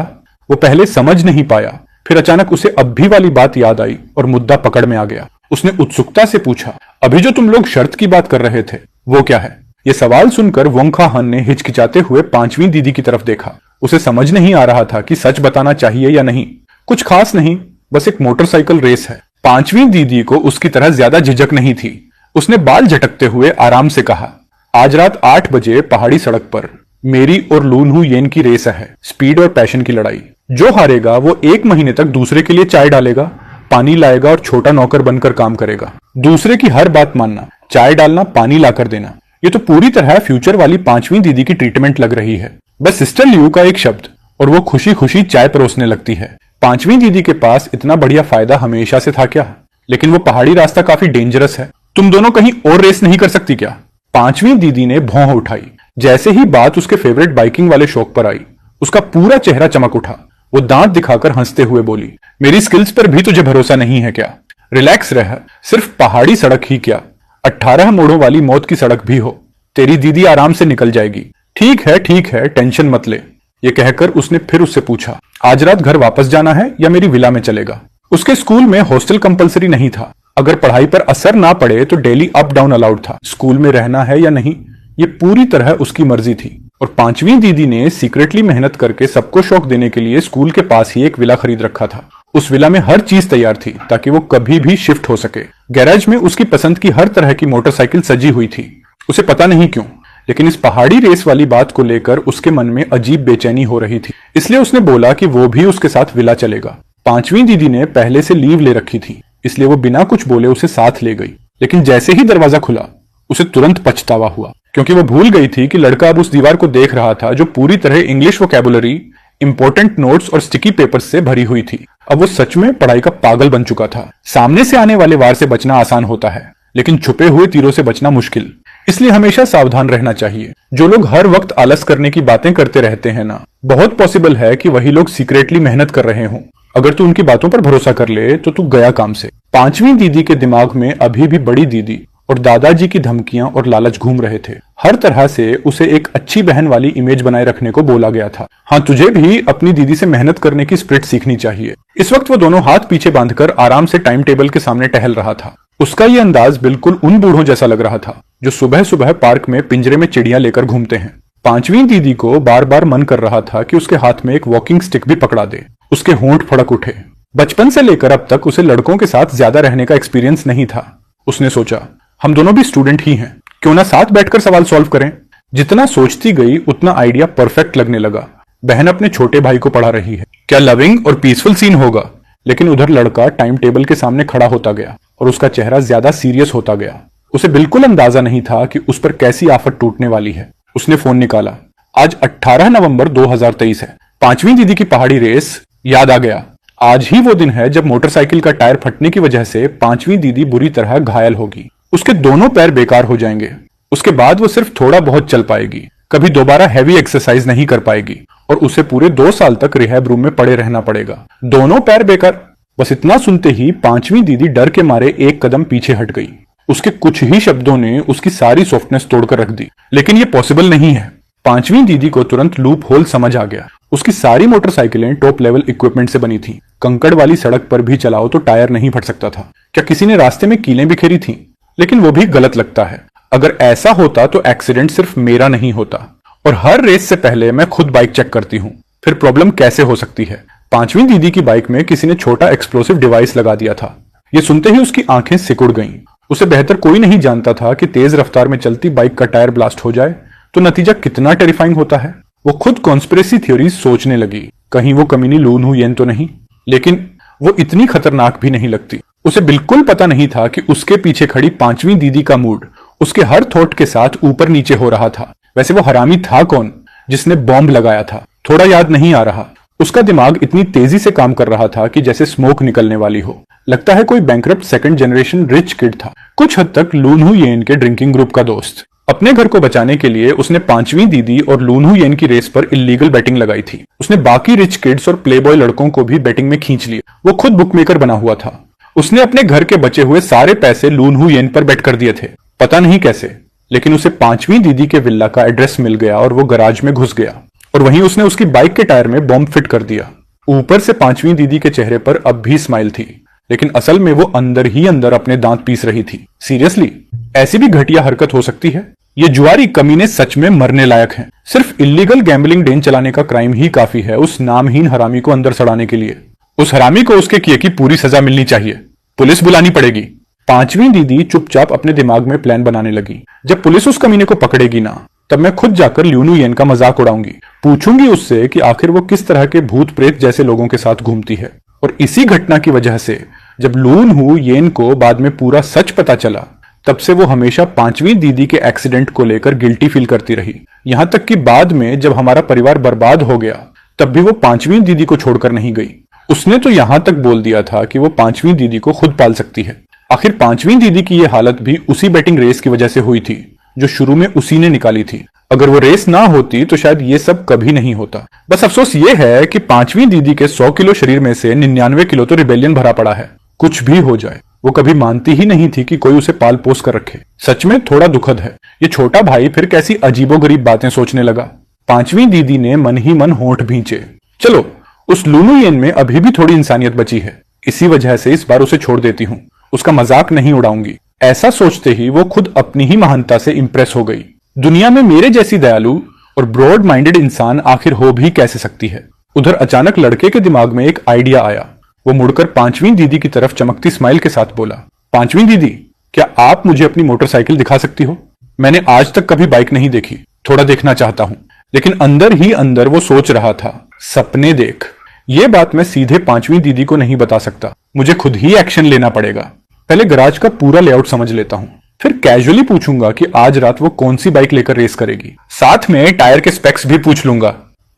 वो पहले समझ नहीं पाया, फिर अचानक उसे अब भी वाली बात याद आई और मुद्दा पकड़ में आ गया। उसने उत्सुकता से पूछा, अभी जो तुम लोग शर्त की बात कर रहे थे वो क्या है? ये सवाल सुनकर वोंग खाहान ने हिचकिचाते हुए पांचवी दीदी की तरफ देखा। उसे समझ नहीं आ रहा था कि सच बताना चाहिए या नहीं। कुछ खास नहीं, बस एक मोटरसाइकिल रेस है। पांचवी दीदी को उसकी तरह ज्यादा झिझक नहीं थी। उसने बाल झटकते हुए आराम से कहा, आज रात 8 बजे पहाड़ी सड़क पर मेरी और लू न्हुयेन की रेस है। स्पीड और पैशन की लड़ाई। जो हारेगा वो 1 महीने तक दूसरे के लिए चाय डालेगा, पानी लाएगा और छोटा नौकर बनकर काम करेगा। दूसरे की हर बात मानना, चाय डालना, पानी लाकर देना। ये तो पूरी तरह फ्यूचर वाली पांचवी दीदी की ट्रीटमेंट लग रही है। बस सिस्टर लियू का एक शब्द और वो खुशी खुशी चाय परोसने लगती है। पांचवी दीदी के पास इतना बढ़िया फायदा हमेशा से था क्या? लेकिन वो पहाड़ी रास्ता काफी डेंजरस है। तुम दोनों कहीं और रेस नहीं कर सकती क्या? पांचवी दीदी ने भौं उठाई। जैसे ही बात उसके फेवरेट बाइकिंग वाले शौक पर आई, उसका पूरा चेहरा चमक उठा। वो दांत दिखाकर हंसते हुए बोली, मेरी स्किल्स पर भी तुझे भरोसा नहीं है क्या? रिलैक्स रह, सिर्फ पहाड़ी सड़क ही क्या, 18 मोड़ों वाली मौत की सड़क भी हो, तेरी दीदी आराम से निकल जाएगी। ठीक है, टेंशन मत ले। ये कहकर उसने फिर उससे पूछा, आज रात घर वापस जाना है या मेरी विला में चलेगा? उसके स्कूल में हॉस्टल कंपलसरी नहीं था। अगर पढ़ाई पर असर ना पड़े तो डेली अप डाउन अलाउड था। स्कूल में रहना है या नहीं, ये पूरी तरह उसकी मर्जी थी। और पांचवी दीदी ने सीक्रेटली मेहनत करके सबको शौक देने के लिए स्कूल के पास ही एक विला खरीद रखा था। उस विला में हर चीज तैयार थी ताकि वो कभी भी शिफ्ट हो सके। गैराज में उसकी पसंद की हर तरह की मोटरसाइकिल सजी हुई थी। उसे पता नहीं क्यों, लेकिन इस पहाड़ी रेस वाली बात को लेकर उसके मन में अजीब बेचैनी हो रही थी। इसलिए उसने बोला कि वो भी उसके साथ विला चलेगा। पांचवी दीदी ने पहले से लीव ले रखी थी, इसलिए वो बिना कुछ बोले उसे साथ ले गई। लेकिन जैसे ही दरवाजा खुला, उसे तुरंत पछतावा हुआ, क्योंकि वो भूल गई थी कि लड़का अब उस दीवार को देख रहा था जो पूरी तरह इंग्लिश वोकैबुलरी, इंपॉर्टेंट नोट्स और स्टिकी पेपर्स से भरी हुई थी। अब वो सच में पढ़ाई का पागल बन चुका था। सामने से आने वाले वार से बचना आसान होता है, लेकिन छुपे हुए तीरों से बचना मुश्किल। इसलिए हमेशा सावधान रहना चाहिए। जो लोग हर वक्त आलस करने की बातें करते रहते हैं ना, बहुत पॉसिबल है कि वही लोग सीक्रेटली मेहनत कर रहे हों। अगर तू उनकी बातों पर भरोसा कर ले तो तू गया काम से। पांचवी दीदी के दिमाग में अभी भी बड़ी दीदी और दादाजी की धमकियां और लालच घूम रहे थे। हर तरह से उसे एक अच्छी बहन वाली इमेज बनाए रखने को बोला गया था। हाँ, तुझे भी अपनी दीदी से मेहनत करने की स्पिरिट सीखनी चाहिए। इस वक्त वो दोनों हाथ पीछे बांधकर आराम से टाइम टेबल के सामने टहल रहा था। उसका ये अंदाज बिल्कुल उन बूढ़ों जैसा लग रहा था जो सुबह सुबह पार्क में पिंजरे में चिड़ियां लेकर घूमते हैं। पांचवी दीदी को बार बार मन कर रहा था कि उसके हाथ में एक वॉकिंग स्टिक भी पकड़ा दे। उसके होंठ फड़क उठे। बचपन से लेकर अब तक उसे लड़कों के साथ ज्यादा रहने का एक्सपीरियंस नहीं था। उसने सोचा, हम दोनों भी स्टूडेंट ही हैं, क्यों ना साथ बैठकर सवाल सॉल्व करें। जितना सोचती गई उतना आइडिया परफेक्ट लगने लगा। बहन अपने छोटे भाई को पढ़ा रही है, क्या लविंग और पीसफुल सीन होगा। लेकिन उधर लड़का टाइम टेबल के सामने खड़ा होता गया और उसका चेहरा ज्यादा सीरियस होता गया। उसे बिल्कुल अंदाजा नहीं था कि उस पर कैसी आफत टूटने वाली है। उसने फोन निकाला। आज 18 नवंबर 2023 है। पांचवी दीदी की पहाड़ी रेस याद आ गया। आज ही वो दिन है जब मोटरसाइकिल का टायर फटने की वजह से पांचवी दीदी बुरी तरह घायल होगी। उसके दोनों पैर बेकार हो जाएंगे। उसके बाद वो सिर्फ थोड़ा बहुत चल पाएगी, कभी दोबारा हैवी एक्सरसाइज नहीं कर पाएगी और उसे पूरे 2 साल तक रिहैब रूम में पड़े रहना पड़ेगा। दोनों पैर बेकार। बस इतना सुनते ही पांचवी दीदी डर के मारे एक कदम पीछे हट गई। उसके कुछ ही शब्दों ने उसकी सारी सॉफ्टनेस तोड़कर रख दी। लेकिन ये पॉसिबल नहीं है। पांचवी दीदी को तुरंत लूप होल समझ आ गया। उसकी सारी मोटरसाइकिलें टॉप लेवल इक्विपमेंट से बनी थी। कंकड़ वाली सड़क पर भी चलाओ तो टायर नहीं फट सकता था। क्या किसी ने रास्ते में कीलें बिखेरी थीं? लेकिन वो भी गलत लगता है। अगर ऐसा होता तो एक्सीडेंट सिर्फ मेरा नहीं होता। और हर रेस से पहले मैं खुद बाइक चेक करती हूँ, फिर प्रॉब्लम कैसे हो सकती है। पांचवी दीदी की बाइक में किसी ने छोटा एक्सप्लोसिव डिवाइस लगा दिया था। ये सुनते ही उसकी आंखें सिकुड़ गईं। उसे बेहतर कोई नहीं जानता था कि तेज रफ्तार में चलती बाइक का टायर ब्लास्ट हो जाए तो नतीजा कितना टेरिफाइंग होता है। वो खुद कॉन्स्पिरेसी थ्योरीज सोचने लगी। कहीं वो कमीनी लून हुई तो नहीं, लेकिन वो इतनी खतरनाक भी नहीं लगती। उसे बिल्कुल पता नहीं था कि उसके पीछे खड़ी पांचवी दीदी का मूड उसके हर थॉट के साथ ऊपर नीचे हो रहा था। वैसे वो हरामी था कौन जिसने बॉम्ब लगाया था? थोड़ा याद नहीं आ रहा। उसका दिमाग इतनी तेजी से काम कर रहा था कि जैसे स्मोक निकलने वाली हो। लगता है कोई bankrupt second generation rich kid था, कुछ हद तक लूनहू येन के ड्रिंकिंग ग्रुप का दोस्त। अपने घर को बचाने के लिए उसने पांचवी दीदी और लूनहू येन की रेस पर इलीगल बैटिंग लगाई थी। उसने बाकी रिच किड्स और प्लेबॉय लड़कों को भी बैटिंग में खींच लिया। वो खुद बुकमेकर बना हुआ था। उसने अपने घर के बचे हुए सारे पैसे लूनहू येन पर बेट कर दिए थे, पता नहीं कैसे। लेकिन उसे पांचवी दीदी के विल्ला का एड्रेस मिल गया और वो गराज में घुस गया और वहीं उसने उसकी बाइक के टायर में बॉम्ब फिट कर दिया। ऊपर से पांचवी दीदी के चेहरे पर अब भी स्माइल थी, लेकिन असल में वो अंदर ही अंदर अपने दांत पीस रही थी। सीरियसली, ऐसी भी घटिया हरकत हो सकती है? ये जुआरी कमीने सच में मरने लायक हैं। सिर्फ इलीगल गैम्बलिंग डेन चलाने का क्राइम ही काफी है उस नामहीन हरामी को अंदर सड़ाने के लिए। उस हरामी को उसके किए की पूरी सजा मिलनी चाहिए। पुलिस बुलानी पड़ेगी। पांचवी दीदी चुपचाप अपने दिमाग में प्लान बनाने लगी। जब पुलिस उस कमीने को पकड़ेगी ना, तब मैं खुद जाकर ल्यूनू येन का मजाक उड़ाऊंगी। पूछूंगी उससे कि आखिर वो किस तरह के भूत प्रेत जैसे लोगों के साथ घूमती है। और इसी घटना की वजह से जब लूनहू येन को बाद में पूरा सच पता चला, तब से वो हमेशा पांचवी दीदी के एक्सीडेंट को लेकर गिल्टी फील करती रही। यहां तक कि बाद में जब हमारा परिवार बर्बाद हो गया, तब भी वो पांचवी दीदी को छोड़कर नहीं गई। उसने तो यहां तक बोल दिया था कि वो पांचवी दीदी को खुद पाल सकती है। आखिर पांचवी दीदी की ये हालत भी उसी बैटिंग रेस की वजह से हुई थी जो शुरू में उसी ने निकाली थी। अगर वो रेस ना होती तो शायद ये सब कभी नहीं होता। बस अफसोस ये है कि पांचवी दीदी के 100 किलो शरीर में से 99 किलो तो रिबेलियन भरा पड़ा है। कुछ भी हो जाए, वो कभी मानती ही नहीं थी कि कोई उसे पाल पोस कर रखे। सच में थोड़ा दुखद है। ये छोटा भाई फिर कैसी अजीबोगरीब बातें सोचने लगा। पांचवी दीदी ने मन ही मन होंठ भींचे। चलो, उस लुलु येन में अभी भी थोड़ी इंसानियत बची है, इसी वजह से इस बार उसे छोड़ देती हूँ, उसका मजाक नहीं उड़ाऊंगी। ऐसा सोचते ही वो खुद अपनी ही महानता से इंप्रेस हो गई। दुनिया में मेरे जैसी दयालु और ब्रॉड माइंडेड इंसान आखिर हो भी कैसे सकती है। उधर अचानक लड़के के दिमाग में एक आइडिया आया। वो मुड़कर पांचवी दीदी की तरफ चमकती स्माइल के साथ बोला, पांचवी दीदी, क्या आप मुझे अपनी मोटरसाइकिल दिखा सकती हो? मैंने आज तक कभी बाइक नहीं देखी, थोड़ा देखना चाहता हूं। लेकिन अंदर ही अंदर वो सोच रहा था, सपने देख। ये बात मैं सीधे पांचवी दीदी को नहीं बता सकता, मुझे खुद ही एक्शन लेना पड़ेगा। पहले गराज का पूरा लेआउट समझ लेता हूं, फिर कैजुअली पूछूंगा कि आज रात वो कौन सी बाइक लेकर रेस करेगी। साथ में टायर के स्पेक्स भी पूछ लूंगा।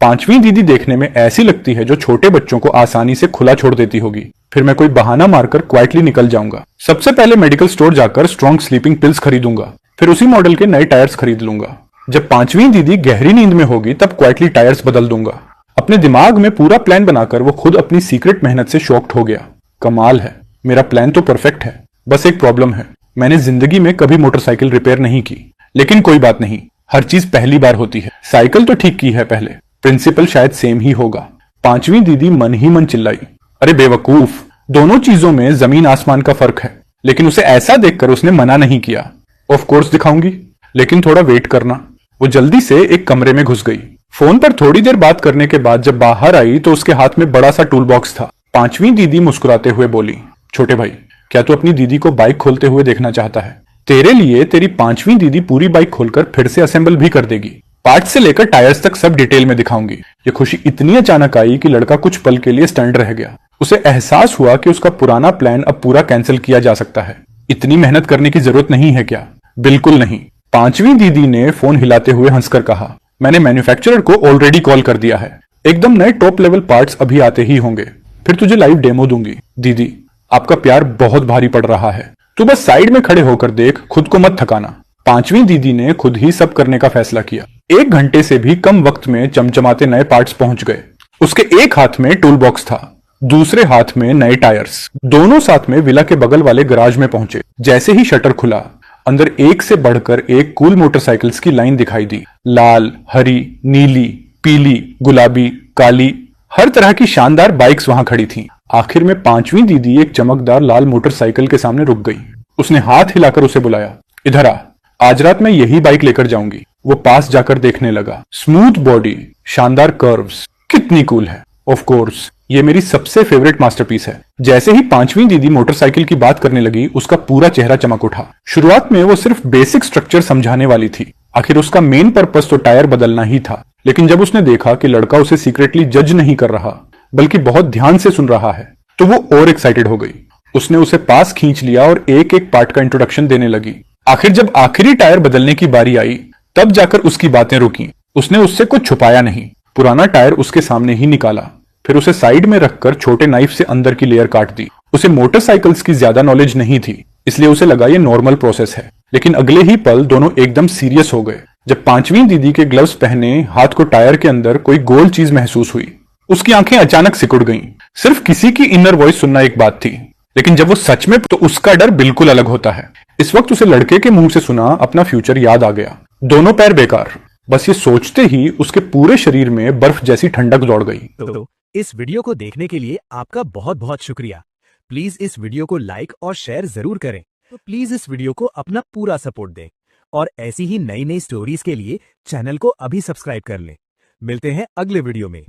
पांचवी दीदी देखने में ऐसी लगती है जो छोटे बच्चों को आसानी से खुला छोड़ देती होगी। फिर मैं कोई बहाना मारकर क्वाइटली निकल जाऊंगा। सबसे पहले मेडिकल स्टोर जाकर स्ट्रॉन्ग स्लीपिंग पिल्स खरीदूंगा, फिर उसी मॉडल के नए टायर्स खरीद लूंगा। जब पांचवी दीदी गहरी नींद में होगी तब क्वाइटली टायर्स बदल दूंगा। अपने दिमाग में पूरा प्लान बनाकर वो खुद अपनी सीक्रेट मेहनत से शॉक्ड हो गया। कमाल है, मेरा प्लान तो परफेक्ट है, बस एक प्रॉब्लम है, मैंने जिंदगी में कभी मोटरसाइकिल रिपेयर नहीं की। लेकिन कोई बात नहीं, हर चीज पहली बार होती है। साइकिल तो ठीक की है पहले, प्रिंसिपल शायद सेम ही होगा। पांचवी दीदी मन ही मन चिल्लाई, अरे बेवकूफ, दोनों चीजों में जमीन आसमान का फर्क है। लेकिन उसे ऐसा देखकर उसने मना नहीं किया। ऑफ कोर्स दिखाऊंगी, लेकिन थोड़ा वेट करना। वो जल्दी से एक कमरे में घुस गई। फोन पर थोड़ी देर बात करने के बाद जब बाहर आई तो उसके हाथ में बड़ा सा टूल बॉक्स था। पांचवी दीदी मुस्कुराते हुए बोली, छोटे भाई, क्या तू अपनी दीदी को बाइक खोलते हुए देखना चाहता है? तेरे लिए तेरी पांचवी दीदी पूरी बाइक खोलकर फिर से असेंबल भी कर देगी। पार्ट से लेकर टायर्स तक सब डिटेल में दिखाऊंगी। ये खुशी इतनी अचानक आई कि लड़का कुछ पल के लिए स्टंड रह गया। उसे एहसास हुआ कि उसका पुराना प्लान अब पूरा कैंसिल किया जा सकता है। इतनी मेहनत करने की जरूरत नहीं है क्या? बिल्कुल नहीं। पांचवी दीदी ने फोन हिलाते हुए हंसकर कहा, मैंने मैन्युफैक्चरर को ऑलरेडी कॉल कर दिया है, एकदम नए टॉप लेवल पार्ट्स अभी आते ही होंगे, फिर तुझे लाइव डेमो दूंगी। दीदी, आपका प्यार बहुत भारी पड़ रहा है, तू बस साइड में खड़े होकर देख, खुद को मत थकाना। पांचवी दीदी ने खुद ही सब करने का फैसला किया। 1 घंटे से भी कम वक्त में चमचमाते नए पार्ट्स पहुंच गए। उसके एक हाथ में टूल बॉक्स था, दूसरे हाथ में नए टायर्स। दोनों साथ में विला के बगल वाले गराज में पहुंचे। जैसे ही शटर खुला, अंदर एक से बढ़कर एक कूल मोटरसाइकिल्स की लाइन दिखाई दी। लाल, हरी, नीली, पीली, गुलाबी, काली, हर तरह की शानदार बाइक्स वहां खड़ी थीं। आखिर में पांचवी दीदी एक चमकदार लाल मोटरसाइकिल के सामने रुक गई। उसने हाथ हिलाकर उसे बुलाया, इधर आ, आज रात मैं यही बाइक लेकर जाऊंगी। वो पास जाकर देखने लगा। स्मूथ बॉडी, शानदार कर्व्स, कितनी कूल है। ऑफ कोर्स, ये मेरी सबसे फेवरेट मास्टरपीस है। जैसे ही पांचवी दीदी मोटरसाइकिल की बात करने लगी, उसका पूरा चेहरा चमक उठा। शुरुआत में वो सिर्फ बेसिक स्ट्रक्चर समझाने वाली थी, आखिर उसका मेन पर्पस तो टायर बदलना ही था। लेकिन जब उसने देखा कि लड़का उसे सीक्रेटली जज नहीं कर रहा, बल्कि बहुत ध्यान से सुन रहा है, तो वो और एक्साइटेड हो गई। उसने उसे पास खींच लिया और एक एक पार्ट का इंट्रोडक्शन देने लगी। आखिर जब आखिरी टायर बदलने की बारी आई, तब जाकर उसकी बातें रुकी। उसने उससे कुछ छुपाया नहीं, पुराना टायर उसके सामने ही निकाला, फिर उसे साइड में रखकर छोटे नाइफ से अंदर की लेयर काट दी। उसे मोटरसाइकिल्स की ज्यादा नॉलेज नहीं थी, इसलिए उसे लगा ये नॉर्मल प्रोसेस है। लेकिन अगले ही पल दोनों एकदम सीरियस हो गए। जब पांचवी दीदी के ग्लव्स पहने हाथ को टायर के अंदर कोई गोल चीज महसूस हुई, उसकी आंखें अचानक सिकुड़ गईं। सिर्फ किसी की इनर वॉइस सुनना एक बात थी, लेकिन जब वो सच में, तो उसका डर बिल्कुल अलग होता है। इस वक्त उसे लड़के के मुंह से सुना अपना फ्यूचर याद आ गया। दोनों पैर बेकार। बस ये सोचते ही उसके पूरे शरीर में बर्फ जैसी ठंडक दौड़ गई। तो इस वीडियो को देखने के लिए आपका बहुत बहुत शुक्रिया। प्लीज इस वीडियो को लाइक और शेयर जरूर करें। तो प्लीज इस वीडियो को अपना पूरा सपोर्ट दें और ऐसी ही नई नई स्टोरीज के लिए चैनल को अभी सब्सक्राइब कर लें। मिलते हैं अगले वीडियो में।